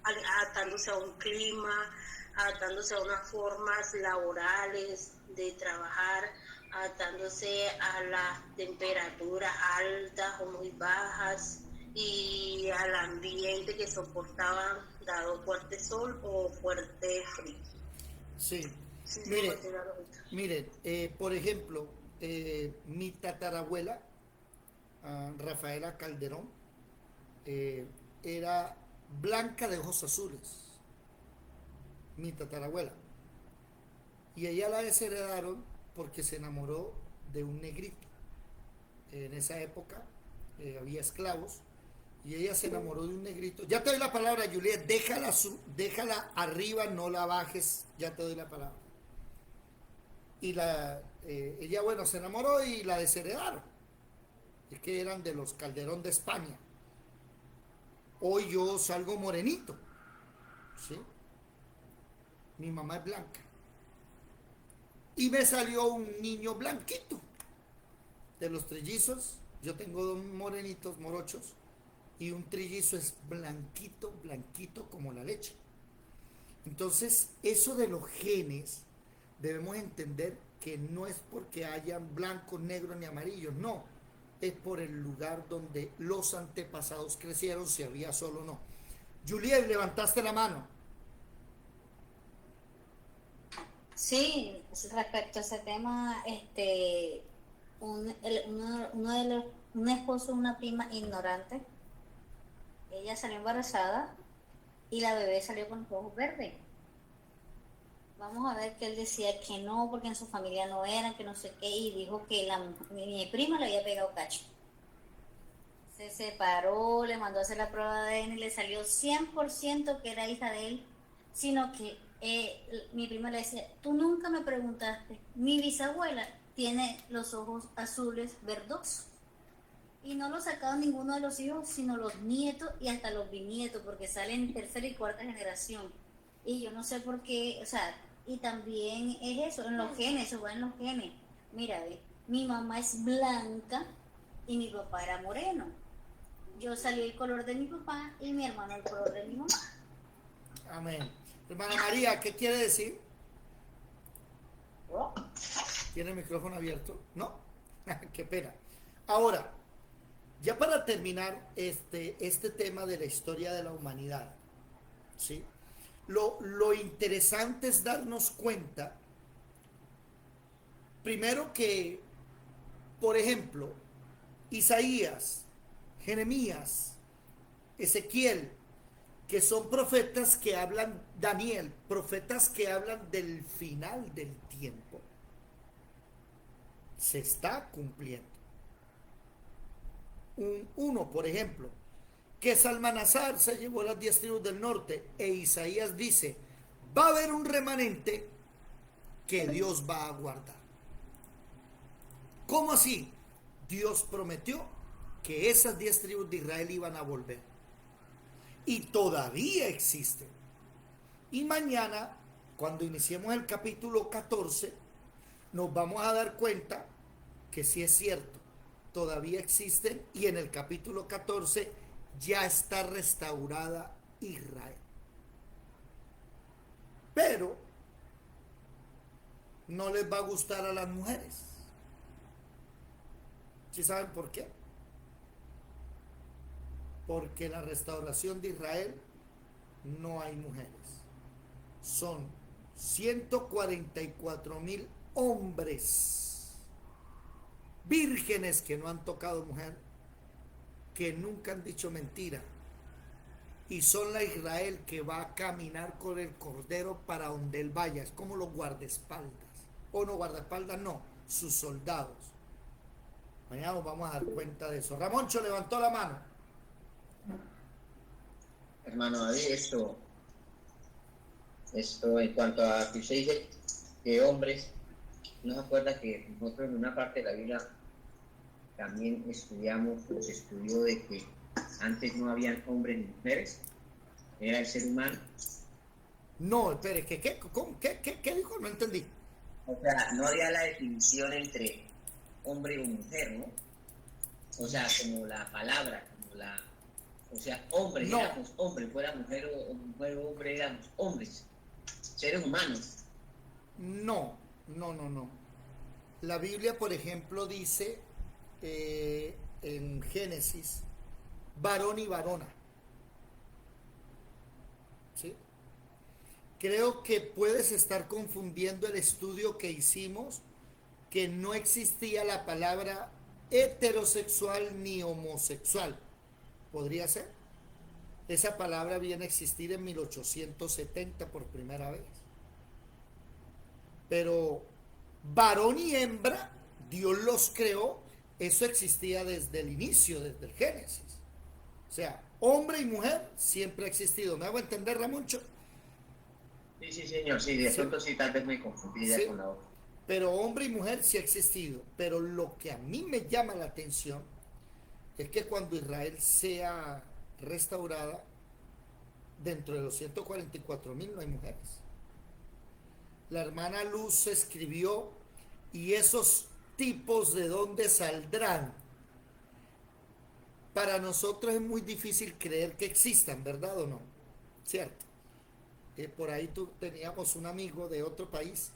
adaptándose a un clima, adaptándose a unas formas laborales de trabajar, adaptándose a las temperaturas altas o muy bajas y al ambiente que soportaban, dado fuerte sol o fuerte frío. Sí. Sí, Miren, por ejemplo, mi tatarabuela, Rafaela Calderón, era blanca de ojos azules, mi tatarabuela, y ella la desheredaron porque se enamoró de un negrito. En esa época había esclavos Y ella se enamoró de un negrito. Ya te doy la palabra, Juliet. Déjala arriba, no la bajes. Ya te doy la palabra. Y ella, bueno, se enamoró y la desheredaron. Es que eran de los Calderón de España. Hoy yo salgo morenito. ¿Sí? Mi mamá es blanca. Y me salió un niño blanquito. De los trillizos, yo tengo dos morenitos, morochos. Y un trillizo es blanquito, blanquito como la leche. Entonces, eso de los genes, debemos entender que no es porque hayan blancos, negros ni amarillos, no. Es por el lugar donde los antepasados crecieron, si había solo o no. Juliet, levantaste la mano. Sí, respecto a ese tema, un esposo de una prima ignorante, ella salió embarazada y la bebé salió con los ojos verdes. Vamos a ver que él decía que no, porque en su familia no eran, que no sé qué, y dijo que mi prima le había pegado cacho. Se separó, le mandó a hacer la prueba de ADN y le salió 100% que era hija de él, sino que mi prima le decía, tú nunca me preguntaste, mi bisabuela tiene los ojos azules verdosos. Y no lo sacaban ninguno de los hijos, sino los nietos y hasta los bisnietos, porque salen tercera y cuarta generación. Y yo no sé por qué, o sea, y también es eso, en los genes, eso va en los genes. Mira, mi mamá es blanca y mi papá era moreno. Yo salí el color de mi papá y mi hermano el color de mi mamá. Amén. Hermana María, ¿qué quiere decir? ¿Tiene el micrófono abierto? ¿No? Qué pena. Ahora, ya para terminar este tema de la historia de la humanidad, ¿sí? Lo interesante es darnos cuenta, primero que, por ejemplo, Isaías, Jeremías, Ezequiel, que son profetas que hablan, Daniel, profetas que hablan del final del tiempo, se está cumpliendo. Uno, por ejemplo, que Salmanasar se llevó las 10 tribus del norte e Isaías dice, va a haber un remanente que Dios va a guardar. ¿Cómo así? Dios prometió que esas 10 tribus de Israel iban a volver. Y todavía existen. Y mañana, cuando iniciemos el capítulo 14, nos vamos a dar cuenta que sí es cierto, todavía existen y en el capítulo 14 ya está restaurada Israel. Pero no les va a gustar a las mujeres. ¿Sí saben por qué? Porque en la restauración de Israel no hay mujeres. Son 144,000 hombres vírgenes que no han tocado mujer, que nunca han dicho mentira, y son la Israel que va a caminar con el Cordero para donde él vaya. Es como los guardaespaldas, o no guardaespaldas, no, sus soldados. Mañana nos vamos a dar cuenta de eso. Ramoncho levantó la mano. Hermano David, esto en cuanto a que usted dice que hombres, ¿no se acuerda que nosotros en una parte de la Biblia también estudiamos, se estudió de que antes no habían hombres ni mujeres? Era el ser humano. No, espere, ¿qué dijo? No entendí. O sea, no había la definición entre hombre o mujer, ¿no? O sea, como la palabra, o sea, hombres, no. Éramos hombres, fuera mujer o mujer o hombre, éramos hombres, seres humanos. No. La Biblia, por ejemplo, dice en Génesis, varón y varona. ¿Sí? Creo que puedes estar confundiendo el estudio que hicimos, que no existía la palabra heterosexual ni homosexual. ¿Podría ser? Esa palabra viene a existir en 1870 por primera vez. Pero varón y hembra, Dios los creó, eso existía desde el inicio, desde el Génesis. O sea, hombre y mujer siempre ha existido. ¿Me hago entender, Ramoncho? Sí, sí, señor, sí, de pronto sí, tal vez me confundí Sí. con la otra. Pero hombre y mujer sí ha existido. Pero lo que a mí me llama la atención es que cuando Israel sea restaurada, dentro de los 144.000 no hay mujeres. La hermana Luz escribió, ¿y esos tipos de dónde saldrán? Para nosotros es muy difícil creer que existan, ¿verdad o no? ¿Cierto? Por ahí teníamos un amigo de otro país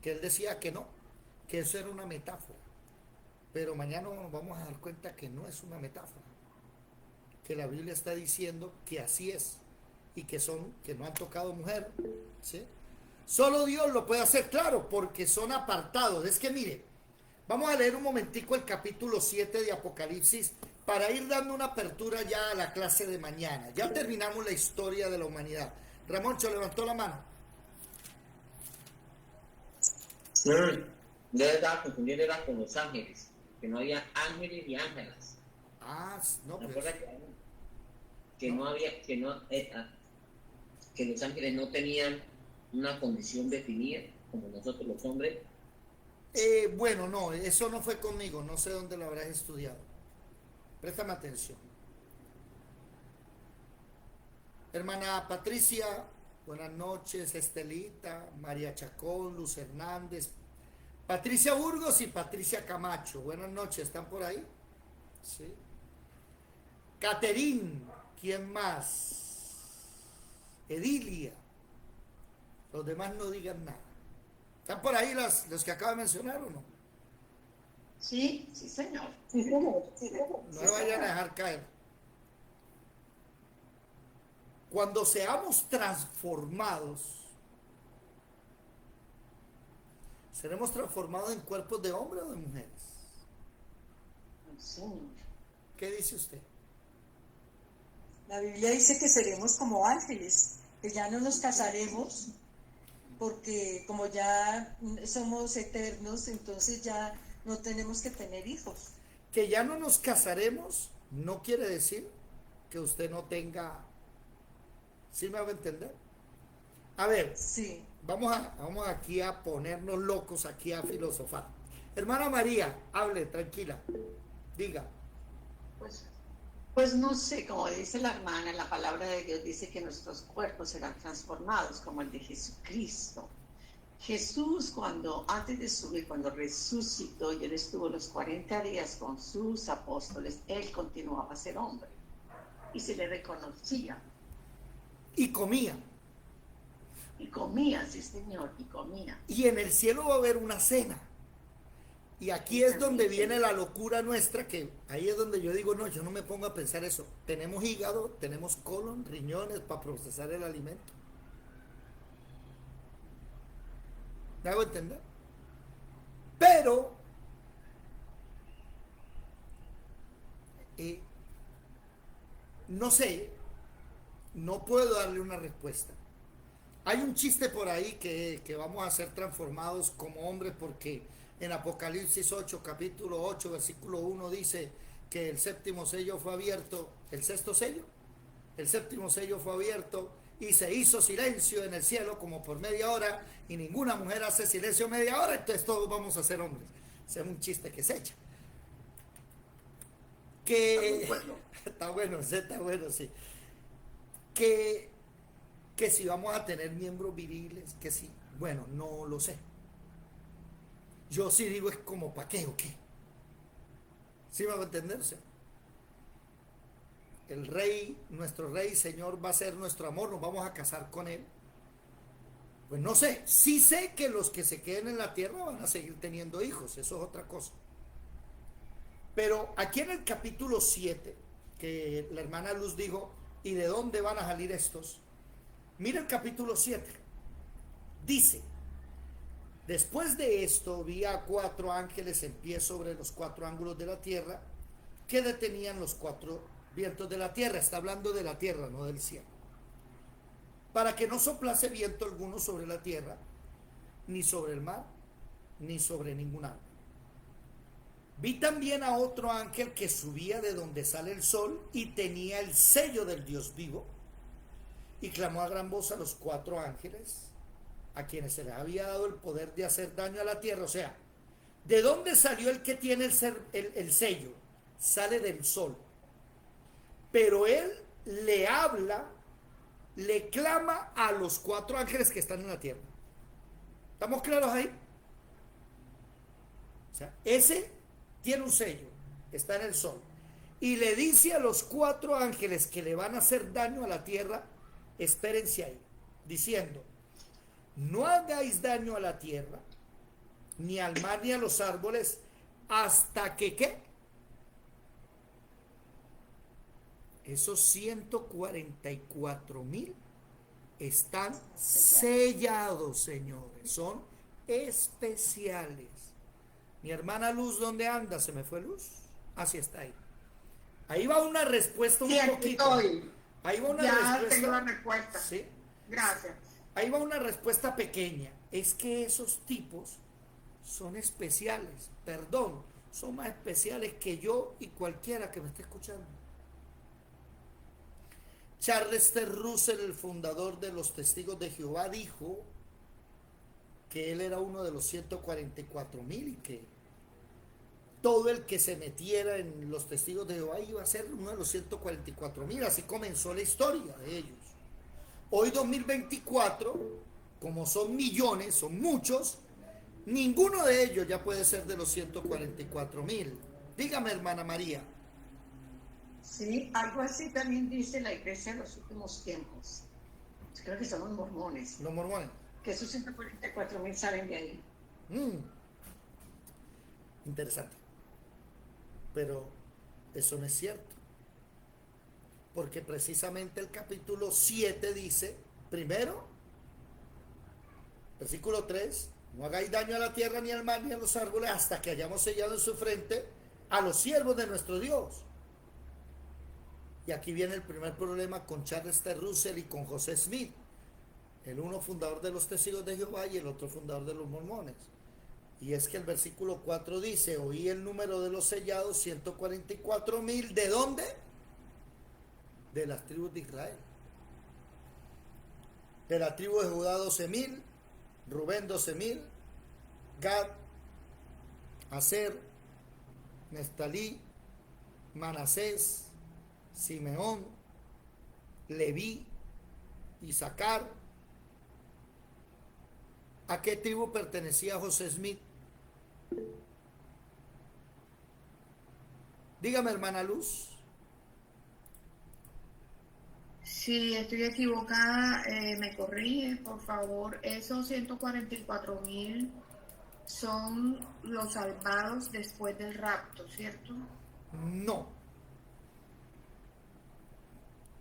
que él decía que no, que eso era una metáfora. Pero mañana nos vamos a dar cuenta que no es una metáfora, que la Biblia está diciendo que así es y que no han tocado mujer, ¿sí? Solo Dios lo puede hacer, claro, porque son apartados. Es que mire, vamos a leer un momentico el capítulo 7 de Apocalipsis para ir dando una apertura ya a la clase de mañana. Ya terminamos la historia de la humanidad. Ramoncho levantó la mano. Yo estaba confundiendo era con los ángeles, que no había ángeles y ángelas. Ah, no, ¿Te pues. acuerdas que no había, que los ángeles no tenían una condición definida, como nosotros los hombres? Bueno, no, eso no fue conmigo, no sé dónde lo habrás estudiado. Préstame atención. Hermana Patricia, buenas noches. Estelita, María Chacón, Luz Hernández, Patricia Burgos y Patricia Camacho, buenas noches, ¿están por ahí? Sí. Caterín, ¿quién más? Edilia, los demás no digan nada. ¿Están por ahí los que acabo de mencionar o no? Sí, sí, señor. No me vayan a dejar caer. Cuando seamos transformados, ¿seremos transformados en cuerpos de hombres o de mujeres? Señor. ¿Qué dice usted? La Biblia dice que seremos como ángeles, que ya no nos casaremos, porque como ya somos eternos, entonces ya no tenemos que tener hijos. Que ya no nos casaremos no quiere decir que usted no tenga... ¿Sí me hago entender? A ver, Sí. vamos aquí a ponernos locos, aquí a filosofar. Hermana María, hable, tranquila, diga. Pues no sé, como dice la hermana, la palabra de Dios dice que nuestros cuerpos serán transformados como el de Jesucristo. Jesús, antes de subir, cuando resucitó y él estuvo los 40 días con sus apóstoles, él continuaba a ser hombre y se le reconocía. Y comía. Y comía, sí señor, y comía. Y en el cielo va a haber una cena. Y aquí es donde viene la locura nuestra, que ahí es donde yo digo, no, yo no me pongo a pensar eso. Tenemos hígado, tenemos colon, riñones para procesar el alimento. ¿Me hago entender? Pero no sé, no puedo darle una respuesta. Hay un chiste por ahí que vamos a ser transformados como hombres porque en Apocalipsis 8, capítulo 8, versículo 1 dice que el séptimo sello fue abierto, el sexto sello, el séptimo sello fue abierto y se hizo silencio en el cielo como por media hora y ninguna mujer hace silencio media hora, entonces todos vamos a ser hombres. Ese es un chiste que se echa. Que está bueno, sí. Que si vamos a tener miembros viriles, que sí. Bueno, no lo sé. Yo sí digo, es como ¿para qué o qué? ¿Sí me va a entenderse? El rey, nuestro rey, Señor, va a ser nuestro amor, nos vamos a casar con él. Pues no sé, sí sé que los que se queden en la tierra van a seguir teniendo hijos, eso es otra cosa. Pero aquí en el capítulo 7, que la hermana Luz dijo, ¿y de dónde van a salir estos? Mira el capítulo 7. Dice, después de esto vi a 4 ángeles en pie sobre los 4 ángulos de la tierra que detenían los 4 vientos de la tierra. Está hablando de la tierra, no del cielo. Para que no soplase viento alguno sobre la tierra, ni sobre el mar, ni sobre ningún árbol. Vi también a otro ángel que subía de donde sale el sol y tenía el sello del Dios vivo, y clamó a gran voz a los 4 ángeles, a quienes se les había dado el poder de hacer daño a la tierra. O sea, ¿de dónde salió el que tiene el sello? Sale del sol. Pero él le habla, le clama a los 4 ángeles que están en la tierra. ¿Estamos claros ahí? O sea, ese tiene un sello, está en el sol. Y le dice a los 4 ángeles que le van a hacer daño a la tierra, espérense ahí, diciendo: no hagáis daño a la tierra, ni al mar, ni a los árboles, hasta que ¿qué? Esos 144,000 están sellados, señores. Son especiales. Mi hermana Luz, ¿dónde anda? ¿Se me fue Luz? Así está ahí. Ahí va una respuesta un poquito. Ahí va una respuesta. Tengo la respuesta. ¿Sí? Gracias. Ahí va una respuesta pequeña. Es que esos tipos son especiales. Perdón, son más especiales que yo y cualquiera que me esté escuchando. Charles T. Russell, el fundador de los Testigos de Jehová, dijo que él era uno de los 144,000 y que todo el que se metiera en los Testigos de Jehová iba a ser uno de los 144,000. Así comenzó la historia de ellos. Hoy 2024, como son millones, son muchos, ninguno de ellos ya puede ser de los 144,000. Dígame, hermana María. Sí, algo así también dice la iglesia en los últimos tiempos. Creo que son los mormones. Los mormones. Que esos 144,000 salen de ahí. Interesante. Pero eso no es cierto. Porque precisamente el capítulo 7 dice, primero, versículo 3, no hagáis daño a la tierra, ni al mar, ni a los árboles, hasta que hayamos sellado en su frente a los siervos de nuestro Dios. Y aquí viene el primer problema con Charles T. Russell y con José Smith, el uno fundador de los Testigos de Jehová y el otro fundador de los mormones. Y es que el versículo 4 dice: oí el número de los sellados, 144,000. ¿De dónde? De las tribus de Israel. De la tribu de Judá 12,000, Rubén 12,000, Gad, Aser, Neftalí, Manasés, Simeón, Leví, Isaacar. ¿A qué tribu pertenecía José Smith? Dígame, hermana Luz. Si estoy equivocada, me corrige, por favor. Esos 144,000 son los salvados después del rapto, ¿cierto? No.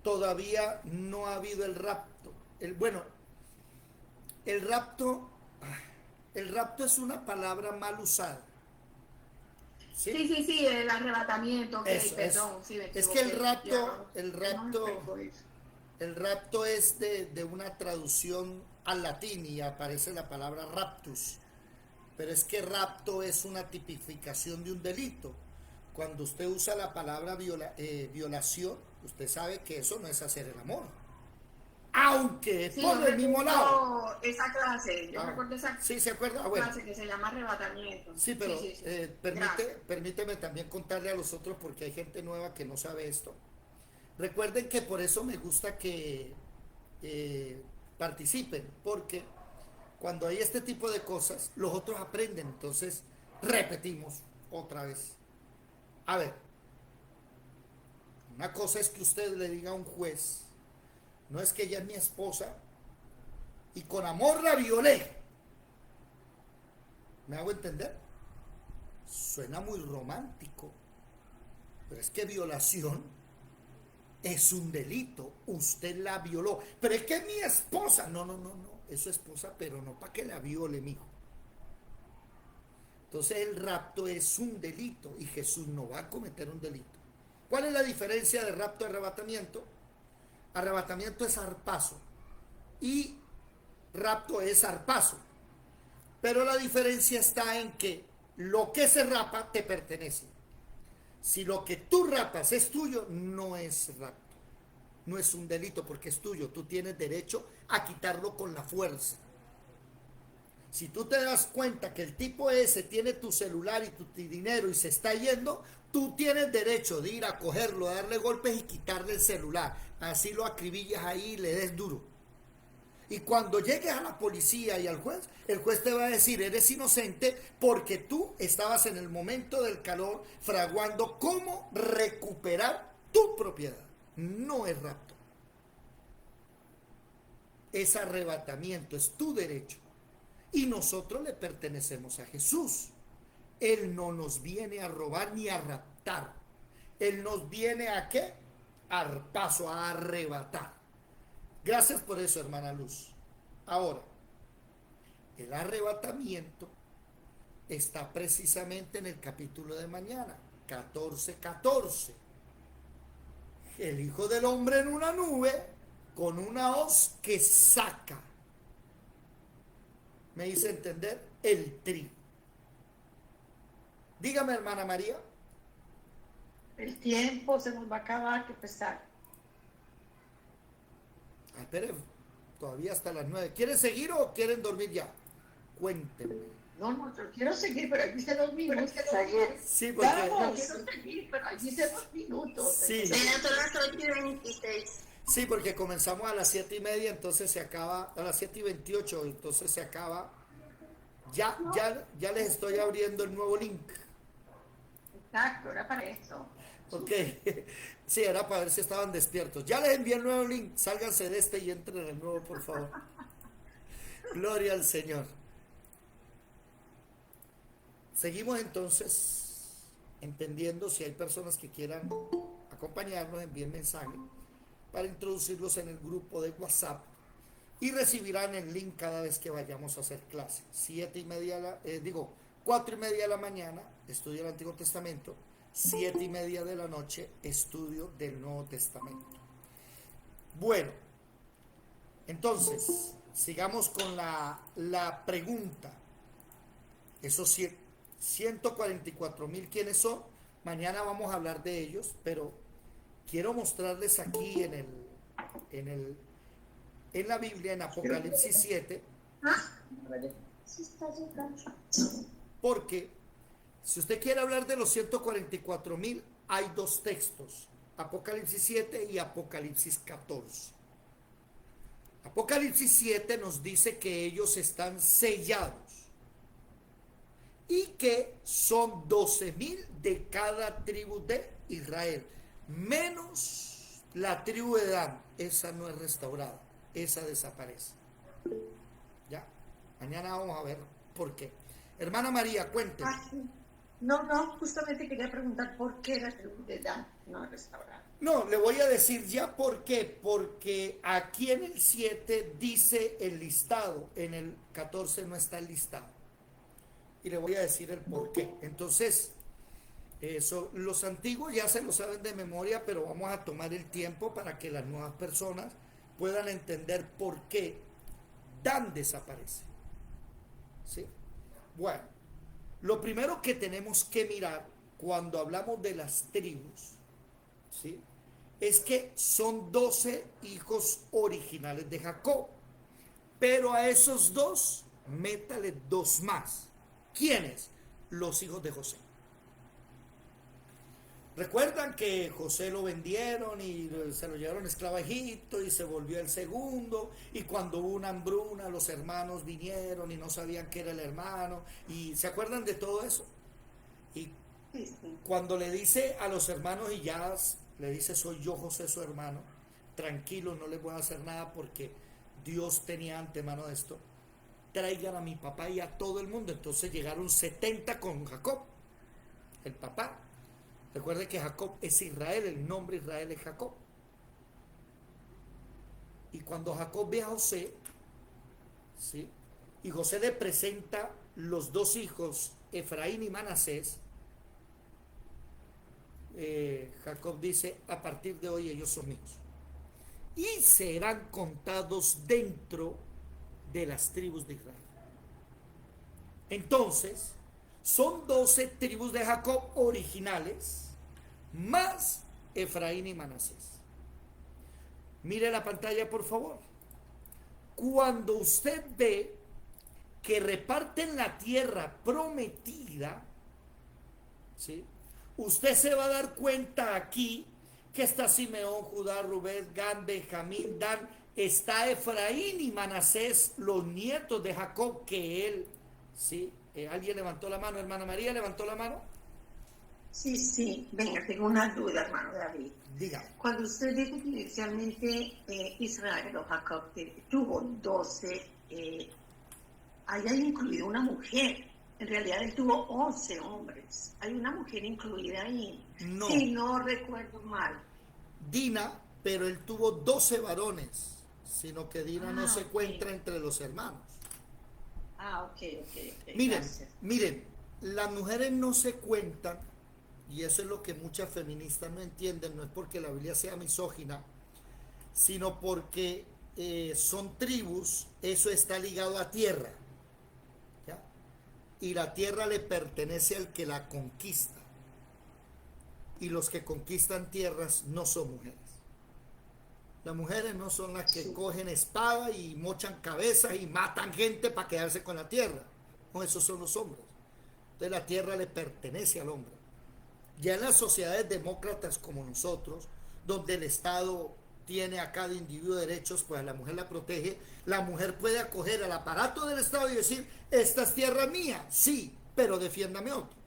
Todavía no ha habido el rapto. El rapto es una palabra mal usada. Sí, el arrebatamiento. Okay, Eso, perdón, sí, es que el rapto es de una traducción al latín y aparece la palabra raptus. Pero es que rapto es una tipificación de un delito. Cuando usted usa la palabra violación, usted sabe que eso no es hacer el amor. Aunque es por el mismo lado. Esa clase, yo recuerdo esa ¿se acuerda? clase que se llama arrebatamiento. Sí, pero permíteme también contarle a los otros, porque hay gente nueva que no sabe esto. Recuerden que por eso me gusta que participen, porque cuando hay este tipo de cosas, los otros aprenden. Entonces, repetimos otra vez. A ver, una cosa es que usted le diga a un juez: no, es que ella es mi esposa y con amor la violé. ¿Me hago entender? Suena muy romántico, pero es que violación es un delito. Usted la violó, pero es que es mi esposa. No, es su esposa, pero no para que la viole, mijo. Entonces el rapto es un delito y Jesús no va a cometer un delito. ¿Cuál es la diferencia de rapto y arrebatamiento? Arrebatamiento es zarpazo y rapto es zarpazo. Pero la diferencia está en que lo que se rapa te pertenece. Si lo que tú rapas es tuyo, no es rapto. No es un delito porque es tuyo. Tú tienes derecho a quitarlo con la fuerza. Si tú te das cuenta que el tipo ese tiene tu celular y tu dinero y se está yendo, tú tienes derecho de ir a cogerlo, a darle golpes y quitarle el celular. Así lo acribillas ahí y le des duro. Y cuando llegues a la policía y al juez, el juez te va a decir, eres inocente porque tú estabas en el momento del calor fraguando cómo recuperar tu propiedad. No es rapto. Es arrebatamiento, es tu derecho. Y nosotros le pertenecemos a Jesús. Él no nos viene a robar ni a raptar. Él nos viene a ¿qué? Al paso, a arrebatar. Gracias por eso, hermana Luz. Ahora, el arrebatamiento está precisamente en el capítulo de mañana, 14:14. El Hijo del Hombre en una nube con una hoz que saca. ¿Me hice entender? El trigo. Dígame, hermana María. El tiempo se nos va a acabar, que pesar. Espere, todavía hasta las 9. ¿Quieren seguir o quieren dormir ya? Cuéntenme. No, yo quiero seguir, pero aquí dice 2 minutos. Sí, porque... Yo quiero seguir, pero aquí dice 2 minutos. Sí. Son las 8:26. Sí, porque comenzamos a las 7:30, entonces se acaba, a las 7:28, entonces se acaba. Ya les estoy abriendo el nuevo link. Exacto, era para eso. Ok, sí, era para ver si estaban despiertos. Ya les envié el nuevo link, sálganse de este y entren en el nuevo, por favor. Gloria al Señor. Seguimos entonces entendiendo. Si hay personas que quieran acompañarnos, envíen mensaje para introducirlos en el grupo de WhatsApp y recibirán el link cada vez que vayamos a hacer clase. 4:30 de la mañana, estudio del Antiguo Testamento. 7:30 de la noche, estudio del Nuevo Testamento. Bueno, entonces, sigamos con la pregunta. Esos 144,000, ¿quiénes son? Mañana vamos a hablar de ellos, pero quiero mostrarles aquí en la Biblia, en Apocalipsis 7, porque si usted quiere hablar de los 144,000, hay 2 textos, Apocalipsis 7 y Apocalipsis 14. Apocalipsis 7 nos dice que ellos están sellados y que son 12,000 de cada tribu de Israel, menos la tribu de Dan. Esa no es restaurada, esa desaparece. Ya, mañana vamos a ver por qué. Hermana María, cuénteme. No, justamente quería preguntar por qué la tribu de Dan no es restaurada. No, le voy a decir ya por qué. Porque aquí en el 7 dice el listado, en el 14 no está el listado. Y le voy a decir el por qué. Entonces, eso, los antiguos ya se lo saben de memoria, pero vamos a tomar el tiempo para que las nuevas personas puedan entender por qué Dan desaparece. ¿Sí? Bueno, lo primero que tenemos que mirar cuando hablamos de las tribus, ¿sí?, es que son 12 hijos originales de Jacob, pero a esos 2 métale 2 más. ¿Quiénes? Los hijos de José. Recuerdan que José lo vendieron y se lo llevaron esclavo a Egipto y se volvió el segundo, y cuando hubo una hambruna los hermanos vinieron y no sabían que era el hermano, y ¿se acuerdan de todo eso? Y cuando le dice a los hermanos, y ya le dice, soy yo José su hermano, tranquilo, no les voy a hacer nada porque Dios tenía antemano de esto, traigan a mi papá y a todo el mundo. Entonces llegaron 70 con Jacob, el papá. Recuerde que Jacob es Israel, el nombre Israel es Jacob. Y cuando Jacob ve a José, ¿sí?, y José le presenta los 2 hijos, Efraín y Manasés, Jacob dice, a partir de hoy ellos son míos. Y serán contados dentro de las tribus de Israel. Entonces, Son 12 tribus de Jacob originales, más Efraín y Manasés. Mire la pantalla, por favor. Cuando usted ve que reparten la tierra prometida, ¿sí?, usted se va a dar cuenta aquí que está Simeón, Judá, Rubén, Gad, Benjamín, Dan, está Efraín y Manasés, los nietos de Jacob, que él, ¿sí? ¿Alguien levantó la mano? Hermana María, ¿levantó la mano? Sí, sí, venga, tengo una duda, hermano David. Dígame. Cuando usted dijo que inicialmente Israel o Jacob tuvo 12, haya incluido una mujer. En realidad él tuvo 11 hombres. Hay una mujer incluida ahí. No. Si no recuerdo mal. Dina, pero él tuvo 12 varones, sino que Dina no se encuentra entre los hermanos. Ok. Miren, las mujeres no se cuentan, y eso es lo que muchas feministas no entienden, no es porque la Biblia sea misógina, sino porque son tribus, eso está ligado a tierra, ¿ya? Y la tierra le pertenece al que la conquista, y los que conquistan tierras no son mujeres. Las mujeres no son las que cogen espada y mochan cabezas y matan gente para quedarse con la tierra. No, esos son los hombres. Entonces la tierra le pertenece al hombre. Ya en las sociedades demócratas como nosotros, donde el Estado tiene a cada individuo derechos, pues a la mujer la protege, la mujer puede acoger al aparato del Estado y decir, esta es tierra mía, sí, pero defiéndame otro.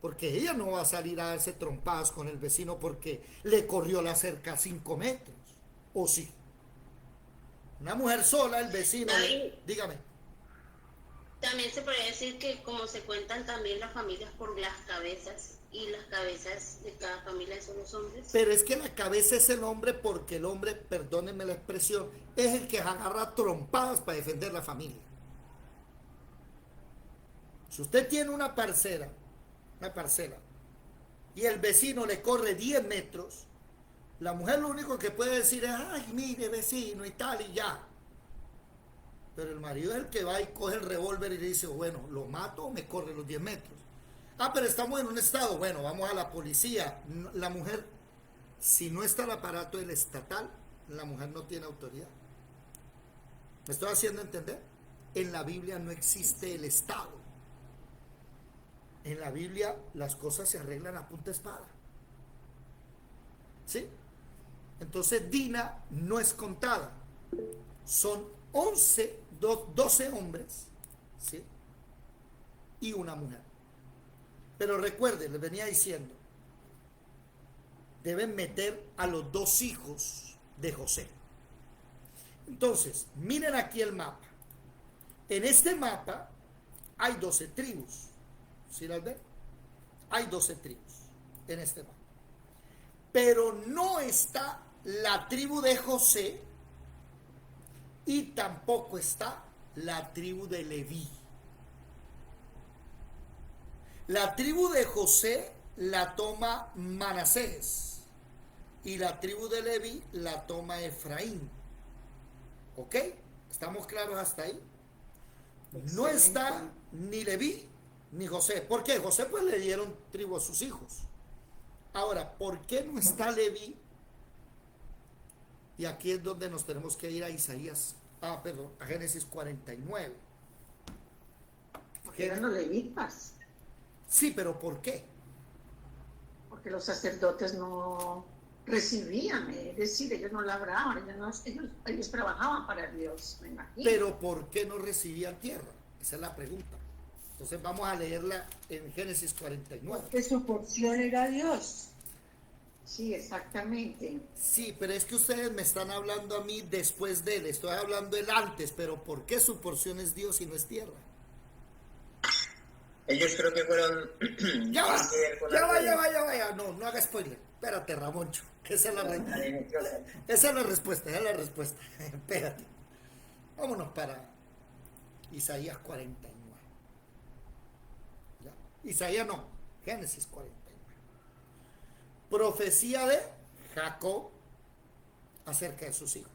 Porque ella no va a salir a darse trompadas con el vecino porque le corrió la cerca 5 metros. ¿O sí? Una mujer sola, el vecino... Dígame. También se podría decir que como se cuentan también las familias por las cabezas, y las cabezas de cada familia son los hombres. Pero es que la cabeza es el hombre porque el hombre, perdónenme la expresión, es el que agarra trompadas para defender la familia. Si usted tiene una parcela, y el vecino le corre 10 metros, la mujer lo único que puede decir es, ay, mire vecino y tal y ya. Pero el marido es el que va y coge el revólver y le dice, bueno, ¿lo mato o me corre los 10 metros? Ah, pero estamos en un estado, bueno, vamos a la policía. La mujer, si no está el aparato del estatal, la mujer no tiene autoridad. ¿Me estoy haciendo entender? En la Biblia no existe el Estado. En la Biblia las cosas se arreglan a punta de espada. ¿Sí? Entonces Dina no es contada. Son 12 hombres, ¿sí?, y una mujer. Pero recuerden, les venía diciendo, deben meter a los 2 hijos de José. Entonces, miren aquí el mapa. En este mapa hay 12 tribus. ¿Sí las ven? Hay 12 tribus en este mapa. Pero no está la tribu de José y tampoco está la tribu de Leví. La tribu de José la toma Manasés y la tribu de Leví la toma Efraín. ¿Ok? ¿Estamos claros hasta ahí? No está ni Leví ni José. ¿Por qué? José pues le dieron tribu a sus hijos. Ahora, ¿por qué no está Leví? Y aquí es donde nos tenemos que ir a Isaías, a Génesis 49. Porque eran los levitas. Sí, pero ¿por qué? Porque los sacerdotes no recibían, es decir, ellos no labraban, ellos trabajaban para Dios, me imagino. Pero ¿por qué no recibían tierra? Esa es la pregunta. Entonces vamos a leerla en Génesis 49. Porque su porción era Dios. Sí, exactamente. Sí, pero es que ustedes me están hablando a mí después de él, estoy hablando él antes, pero ¿por qué su porción es Dios y no es tierra? Ellos creo que fueron... Ya va. No haga spoiler. Espérate, Ramoncho, que esa es la respuesta. Espérate. Vámonos para Isaías 49. ¿Ya? Isaías no, Génesis 49. Profecía de Jacob acerca de sus hijos.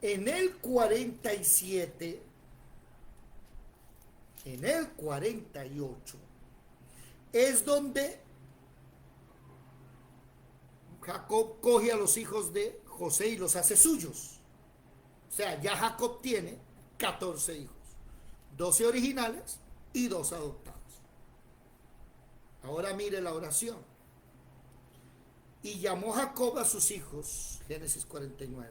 En el 47 en el 48, es donde Jacob coge a los hijos de José y los hace suyos. O sea, ya Jacob tiene 14 hijos, 12 originales y 2 adoptados. Ahora mire la oración. Y llamó Jacob a sus hijos, Génesis 49.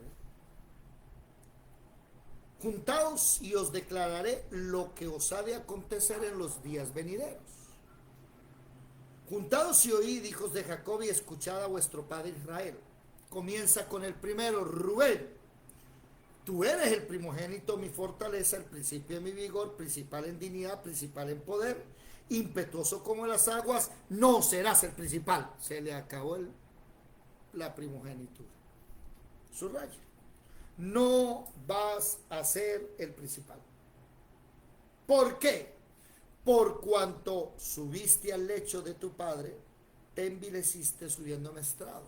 Juntaos y os declararé lo que os ha de acontecer en los días venideros. Juntaos y oíd, hijos de Jacob, y escuchad a vuestro padre Israel. Comienza con el primero, Rubén. Tú eres el primogénito, mi fortaleza, el principio de mi vigor, principal en dignidad, principal en poder, impetuoso como las aguas, no serás el principal. Se le acabó la primogenitura. Subraya. No vas a ser el principal. ¿Por qué? Por cuanto subiste al lecho de tu padre, te envileciste subiendo a estrado.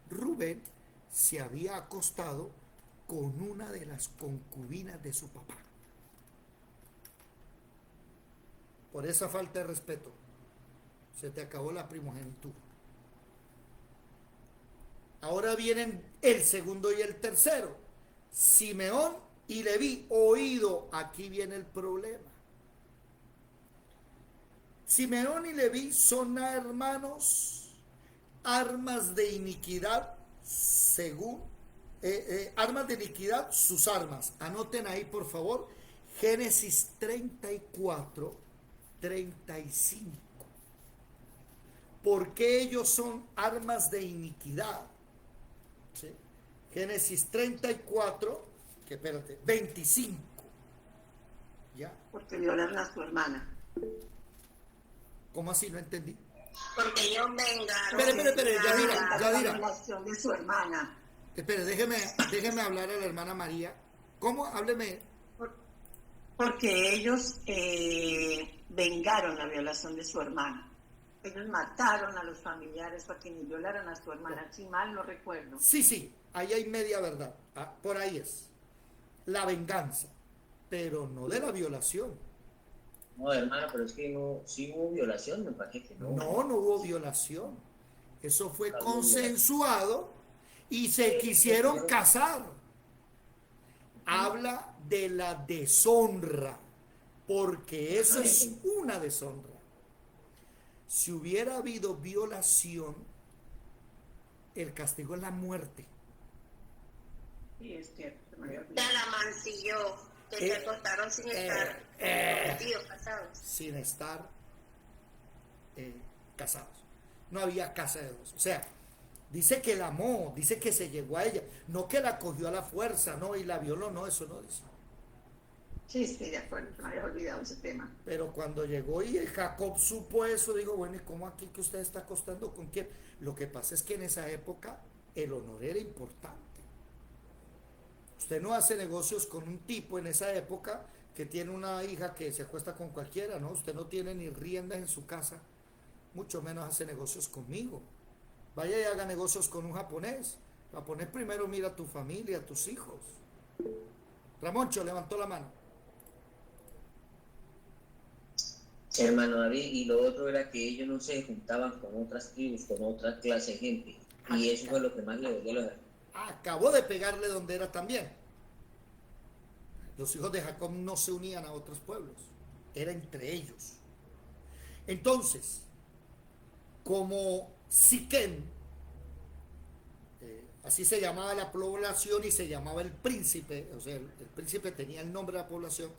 Rubén se había acostado con una de las concubinas de su papá. Por esa falta de respeto, se te acabó la primogenitura. Ahora vienen el segundo y el tercero, Simeón y Leví. Oído, aquí viene el problema. Simeón y Leví son hermanos, armas de iniquidad, según armas de iniquidad, sus armas. Anoten ahí, por favor, Génesis 34, 35. ¿Por qué ellos son armas de iniquidad? ¿Sí? Génesis 34, 25. ¿Ya? Porque violaron a su hermana. ¿Cómo así? No entendí. Porque ellos vengaron. Espere, Yadira. La violación de su hermana. Espere, déjeme hablar a la hermana María. ¿Cómo? Hábleme. Porque ellos vengaron la violación de su hermana. Ellos mataron a los familiares para quienes violaron a su hermana, si mal no recuerdo. Sí, ahí hay media verdad. Por ahí es. La venganza, pero no de la violación. No, hermana, pero es que no, sí hubo violación, me parece que no. No hubo violación. Eso fue consensuado y se quisieron casar. Habla de la deshonra, porque eso es una deshonra. Si hubiera habido violación, el castigo es la muerte. Sí, es cierto, se me había Ya olvidado. la mancilló, que se acostaron sin estar casados. Sin estar casados. No había casa de dos. O sea, dice que la amó, dice que se llegó a ella, no que la cogió a la fuerza, no, y la violó, no, eso no dice. Sí, estoy de acuerdo, me había olvidado ese tema. Pero cuando llegó y Jacob supo eso, digo, bueno, ¿y cómo aquí que usted está acostando con quién? Lo que pasa es que en esa época el honor era importante. Usted no hace negocios con un tipo en esa época que tiene una hija que se acuesta con cualquiera, ¿no? Usted no tiene ni riendas en su casa, mucho menos hace negocios conmigo. Vaya y haga negocios con un japonés. El japonés primero mira a tu familia, a tus hijos. Ramoncho levantó la mano. Hermano David, y lo otro era que ellos no se juntaban con otras tribus, con otra clase de gente. Y eso fue lo que más le dolió a los hermanos. Acabó de pegarle donde era también. Los hijos de Jacob no se unían a otros pueblos, era entre ellos. Entonces, como Siquem, así se llamaba la población y se llamaba el príncipe, o sea, el príncipe tenía el nombre de la población.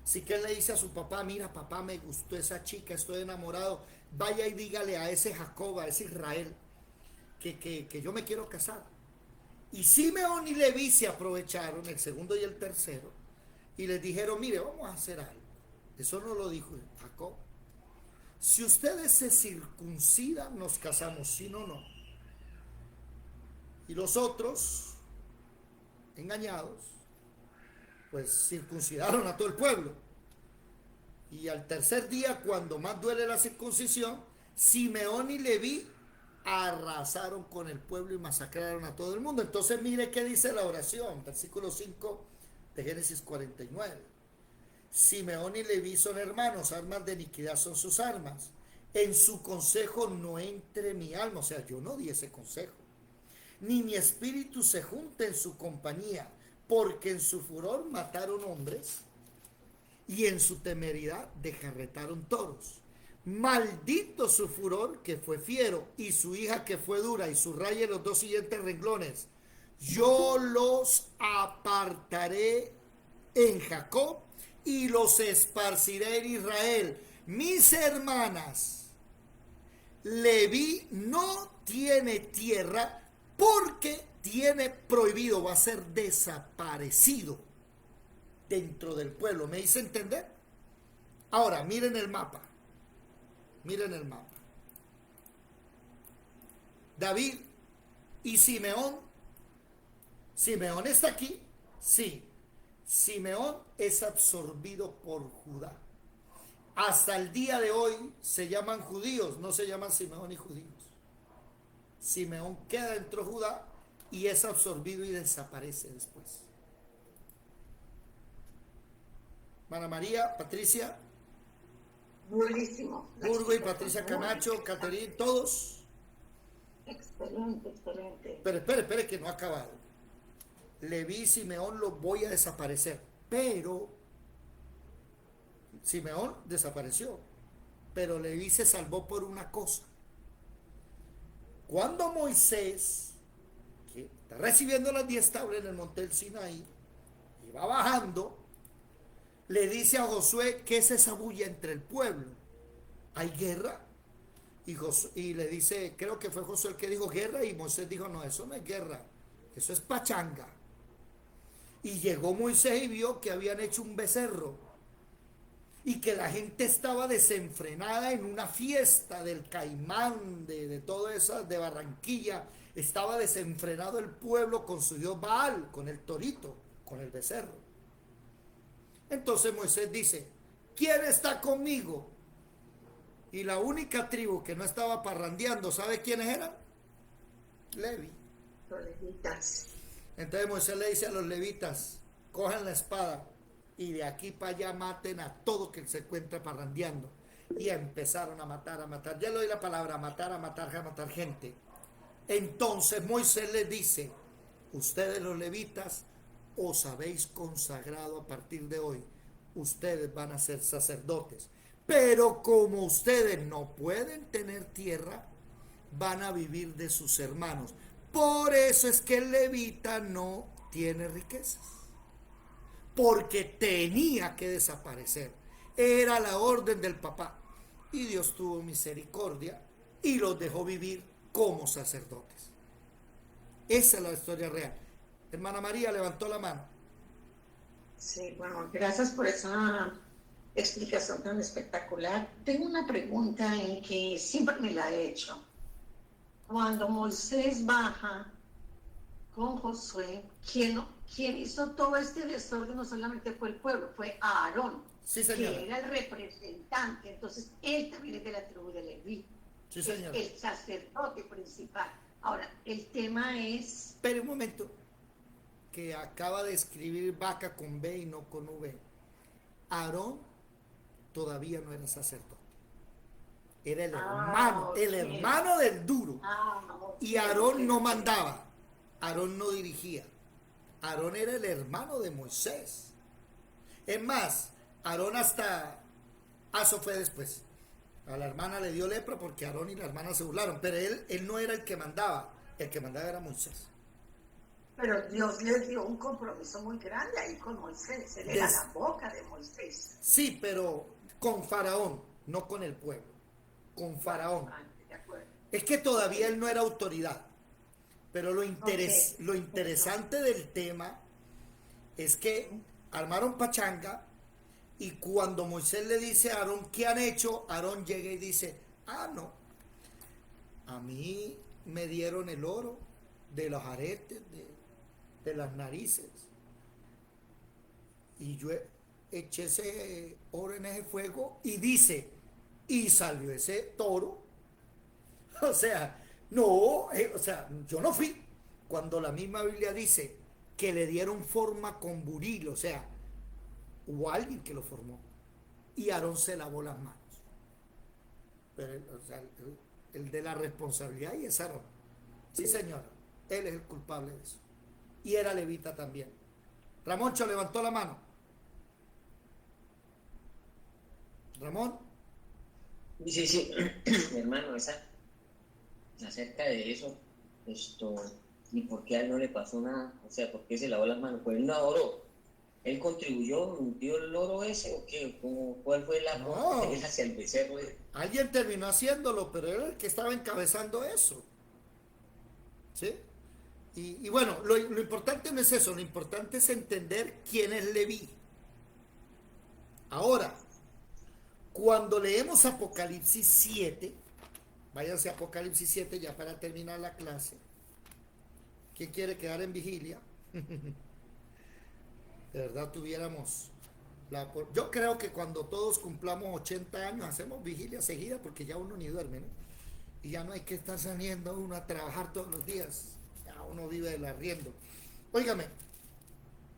Siquem le dice a su papá: mira, papá, me gustó esa chica, estoy enamorado, vaya y dígale a ese Jacob, a ese Israel, que yo me quiero casar. Y Simeón y Leví se aprovecharon, el segundo y el tercero, y les dijeron: mire, vamos a hacer algo. Eso no lo dijo Jacob. Si ustedes se circuncidan, nos casamos, si no, no. Y los otros, engañados, pues circuncidaron a todo el pueblo. Y al tercer día, cuando más duele la circuncisión, Simeón y Leví arrasaron con el pueblo y masacraron a todo el mundo. Entonces mire qué dice la oración, versículo 5 de Génesis 49. Simeón y Leví son hermanos, armas de iniquidad son sus armas. En su consejo no entre mi alma, o sea, yo no di ese consejo. Ni mi espíritu se junta en su compañía, porque en su furor mataron hombres y en su temeridad desjarretaron toros. Maldito su furor, que fue fiero, y su hija, que fue dura, y subraye los dos siguientes renglones. Yo los apartaré en Jacob y los esparciré en Israel. Mis hermanas, Leví no tiene tierra porque tiene prohibido, va a ser desaparecido dentro del pueblo. ¿Me hice entender? Ahora, miren el mapa. Miren el mapa. David y Simeón. Simeón está aquí. Sí. Simeón es absorbido por Judá. Hasta el día de hoy se llaman judíos, no se llaman Simeón y judíos. Simeón queda dentro de Judá y es absorbido y desaparece después. Mana María, Patricia, Buenísimo. Burgo y Patricia Camacho, Caterín, todos. Excelente, excelente. Pero espere, que no ha acabado. Leví y Simeón los voy a desaparecer, pero Simeón desapareció, pero Leví se salvó por una cosa. Cuando Moisés, que está recibiendo las 10 tablas en el monte del Sinaí, y va bajando, le dice a Josué, ¿qué es esa bulla entre el pueblo? ¿Hay guerra? Y le dice, creo que fue Josué el que dijo guerra, y Moisés dijo, no, eso no es guerra, eso es pachanga. Y llegó Moisés y vio que habían hecho un becerro y que la gente estaba desenfrenada en una fiesta del Caimán, de todo eso, de Barranquilla. Estaba desenfrenado el pueblo con su dios Baal, con el torito, con el becerro. Entonces Moisés dice, ¿quién está conmigo? Y la única tribu que no estaba parrandeando, ¿sabe quiénes eran? Levi. Los levitas. Entonces Moisés le dice a los levitas, cojan la espada y de aquí para allá maten a todo que se encuentre parrandeando. Y empezaron a matar, a matar. Ya le doy la palabra, a matar gente. Entonces Moisés les dice, ustedes los levitas os habéis consagrado a partir de hoy. Ustedes van a ser sacerdotes. Pero como ustedes no pueden tener tierra, van a vivir de sus hermanos. Por eso es que el levita no tiene riquezas. Porque tenía que desaparecer. Era la orden del papá. Y Dios tuvo misericordia y los dejó vivir como sacerdotes. Esa es la historia real. Hermana María levantó la mano. Sí, bueno, gracias por esa explicación tan espectacular. Tengo una pregunta en que siempre me la he hecho. Cuando Moisés baja con Josué, quien hizo todo este desorden no solamente fue el pueblo, fue Aarón, Sí, señora. que era el representante. Entonces, él también es de la tribu de Leví. Sí, Es señor. el sacerdote principal. Ahora, el tema es... Espere un momento, que acaba de escribir vaca con B y no con V. Aarón todavía no era sacerdote. Era el hermano, ok. el hermano del duro. ok, Y Aarón no ok. mandaba, Aarón no dirigía. Aarón era el hermano de Moisés. Es más, Aarón eso fue después. A la hermana le dio lepra porque Aarón y la hermana se burlaron, pero él no era el que mandaba era Moisés. Pero Dios les dio un compromiso muy grande ahí con Moisés. Él era la boca de Moisés. Sí, pero con Faraón, no con el pueblo, con Faraón. Ah, de acuerdo. Es que todavía él no era autoridad, pero lo interesante del tema es que armaron pachanga y cuando Moisés le dice a Aarón, ¿qué han hecho? Aarón llega y dice, no, a mí me dieron el oro de los aretes, de las narices, y yo eché ese oro en ese fuego y dice, y salió ese toro. O sea, no, yo no fui. Cuando la misma Biblia dice que le dieron forma con buril, o sea, Hubo alguien que lo formó. Y Aarón se lavó las manos. Pero, o sea, el de la responsabilidad y es Aarón. Sí, señora. Él es el culpable de eso. Y era levita también. Ramoncho levantó la mano. Ramón. Sí, sí, hermano, acerca de eso, ¿y por qué a él no le pasó nada? O sea, ¿por qué se lavó las manos? Pues él no oró. ¿Él contribuyó, dio el oro ese o qué? ¿Cuál fue la No. de él hacia el becerro? Alguien terminó haciéndolo, pero era el que estaba encabezando eso. ¿Sí? Y bueno, lo importante no es eso, lo importante es entender quién es Leví. Ahora, cuando leemos Apocalipsis 7, váyanse a Apocalipsis 7 ya para terminar la clase. ¿Quién quiere quedar en vigilia? De verdad tuviéramos yo creo que cuando todos cumplamos 80 años hacemos vigilia seguida porque ya uno ni duerme, ¿no? Y ya no hay que estar saliendo uno a trabajar todos los días. Ya uno vive del arriendo. Óigame,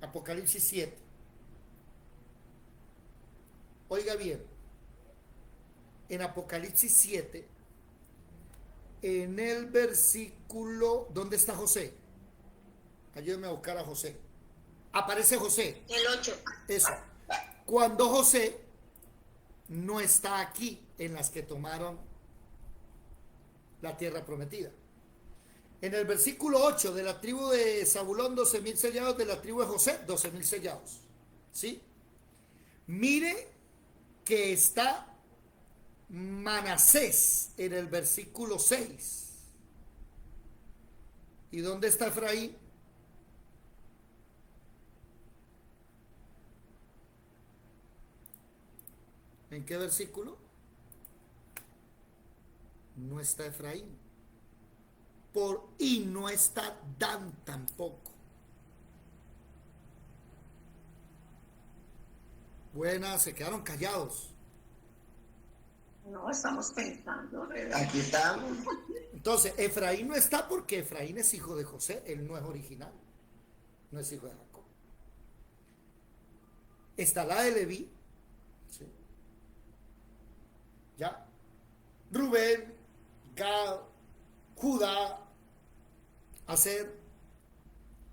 Apocalipsis 7. Oiga bien, en Apocalipsis 7, en el versículo, ¿dónde está José? Ayúdeme a buscar a José. Aparece José. El 8. Eso. Cuando José no está aquí en las que tomaron la tierra prometida. En el versículo 8, de la tribu de Zabulón, 12.000 sellados, de la tribu de José, 12.000 sellados. ¿Sí? Mire que está Manasés en el versículo 6. ¿Y dónde está Efraín? ¿En qué versículo? No está Efraín. Y no está Dan tampoco. Buenas, se quedaron callados. No, estamos pensando. Aquí estamos. Entonces, Efraín no está porque Efraín es hijo de José, él no es original, no es hijo de Jacob. Está la de Leví, ¿sí? Ya. Rubén, Gad, Judá, Aser,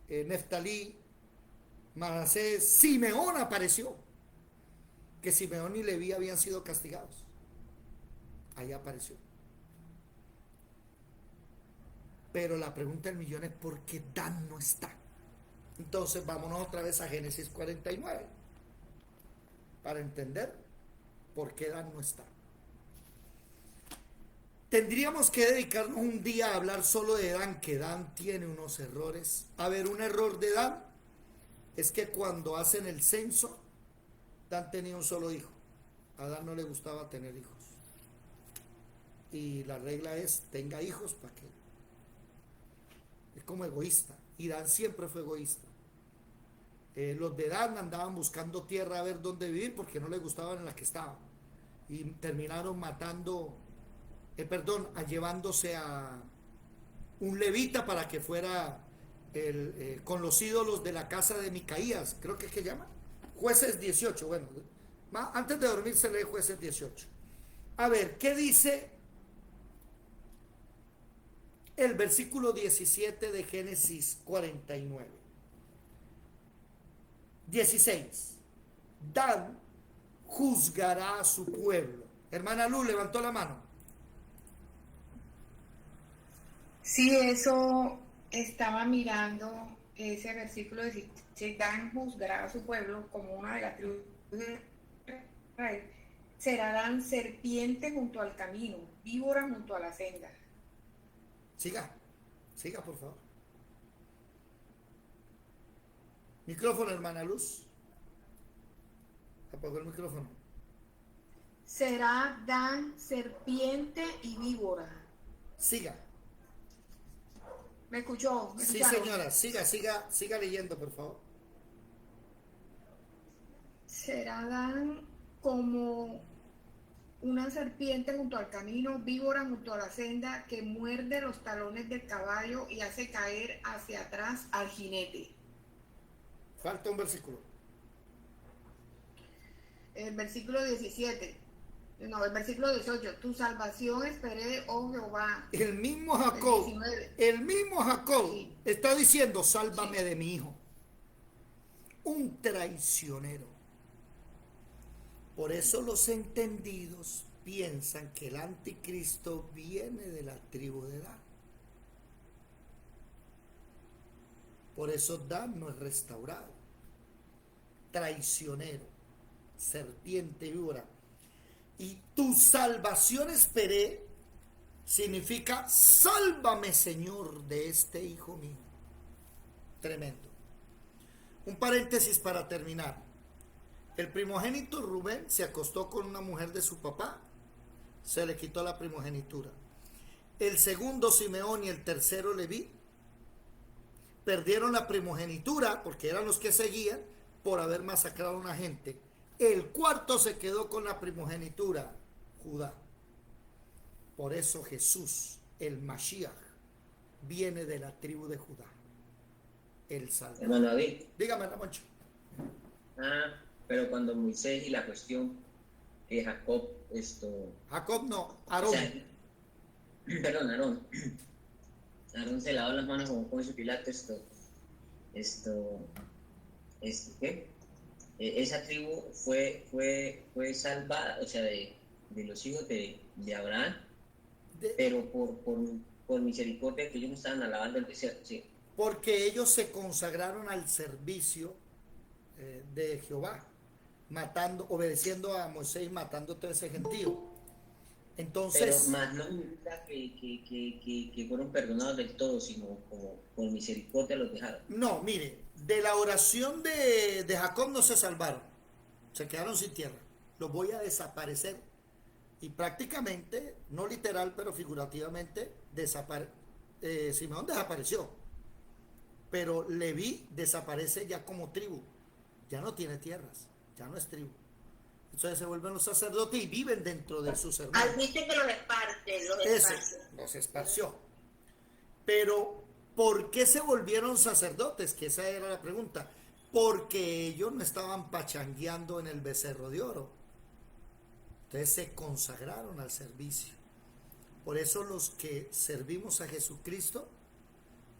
Neftalí, Manasés, Simeón apareció. Que Simeón y Leví habían sido castigados. Ahí apareció. Pero la pregunta del millón es ¿por qué Dan no está? Entonces vámonos otra vez a Génesis 49 para entender por qué Dan no está. Tendríamos que dedicarnos un día a hablar solo de Dan, que Dan tiene unos errores. A ver, un error de Dan es que cuando hacen el censo, Dan tenía un solo hijo. A Dan no le gustaba tener hijos. Y la regla es, tenga hijos para que... Es como egoísta. Y Dan siempre fue egoísta. Los de Dan andaban buscando tierra a ver dónde vivir porque no les gustaban en la que estaban. Y terminaron matando... llevándose a un levita para que fuera con los ídolos de la casa de Micaías, creo que es que llama Jueces 18. Bueno, antes de dormir se lee Jueces 18. A ver, ¿qué dice el versículo 17 de Génesis 49? 16. Dan juzgará a su pueblo. Hermana Luz levantó la mano. Sí, eso estaba mirando ese versículo de si Dan juzgará a su pueblo como una de las tribus de Israel. Será Dan serpiente junto al camino, víbora junto a la senda. Siga por favor. Micrófono, hermana Luz. Apagó el micrófono. Será Dan serpiente y víbora. Siga. ¿Me escuchó? ¿Me Sí, escucharon? señora, siga leyendo, por favor. Será Dan como una serpiente junto al camino, víbora junto a la senda, que muerde los talones del caballo y hace caer hacia atrás al jinete. Falta un versículo. el versículo 17. No, el versículo 18. Tu salvación esperé, oh Jehová. El mismo Jacob, Sí. está diciendo, sálvame de mi hijo. Un traicionero. Por eso los entendidos piensan que el anticristo viene de la tribu de Dan. Por eso Dan no es restaurado. Traicionero, serpiente víbora. Y tu salvación esperé significa sálvame, Señor, de este hijo mío. Tremendo. Un paréntesis para terminar. El primogénito Rubén se acostó con una mujer de su papá, se le quitó la primogenitura. El segundo Simeón y el tercero Leví perdieron la primogenitura porque eran los que seguían por haber masacrado a una gente. El cuarto se quedó con la primogenitura, Judá. Por eso Jesús, el Mashiach, viene de la tribu de Judá. El Salvador. Hermano David. Dígame, Ramoncho. Pero cuando Moisés y la cuestión que Jacob, Jacob no, Aarón. O sea, perdón, Aarón. Aarón se lavó las manos como Poncio Pilato, ¿qué? Esa tribu fue salvada, o sea, de los hijos de Abraham, pero por misericordia que ellos no estaban alabando el desierto, sí. Porque ellos se consagraron al servicio de Jehová, obedeciendo a Moisés y matando todo ese gentío. Entonces, pero más no significa que fueron perdonados del todo, sino como por misericordia los dejaron. No, mire, de la oración de Jacob no se salvaron, se quedaron sin tierra. Los voy a desaparecer. Y prácticamente, no literal, pero figurativamente, Simeón desapareció. Pero Leví desaparece ya como tribu. Ya no tiene tierras, ya no es tribu. Entonces se vuelven los sacerdotes y viven dentro de sus hermanos. Admite que los esparce, los esparció. Pero, ¿por qué se volvieron sacerdotes? Que esa era la pregunta. Porque ellos no estaban pachangueando en el becerro de oro. Entonces se consagraron al servicio. Por eso los que servimos a Jesucristo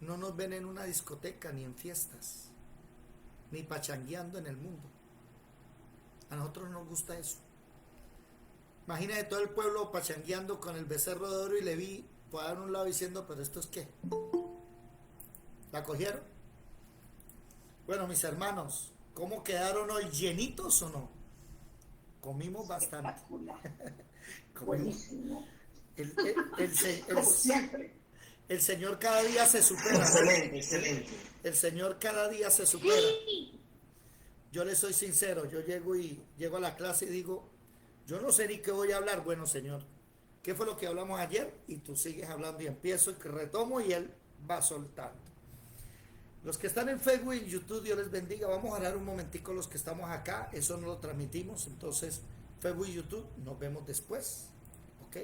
no nos ven en una discoteca ni en fiestas, ni pachangueando en el mundo. A nosotros nos gusta eso. Imagínate todo el pueblo pachangueando con el becerro de oro y Leví por a un lado diciendo, pero ¿esto es qué? ¿La cogieron? Bueno, mis hermanos, ¿cómo quedaron hoy? ¿Llenitos o no? Comimos bastante. Buenísimo. Como siempre. El Señor cada día se supera. Excelente. El Señor cada día se supera. Yo le soy sincero, yo llego a la clase y digo, yo no sé ni qué voy a hablar. Bueno, Señor, ¿qué fue lo que hablamos ayer? Y tú sigues hablando y empiezo y retomo y Él va soltando. Los que están en Facebook y en YouTube, Dios les bendiga. Vamos a orar un momentico los que estamos acá. Eso no lo transmitimos. Entonces, Facebook y YouTube, nos vemos después. ¿Ok?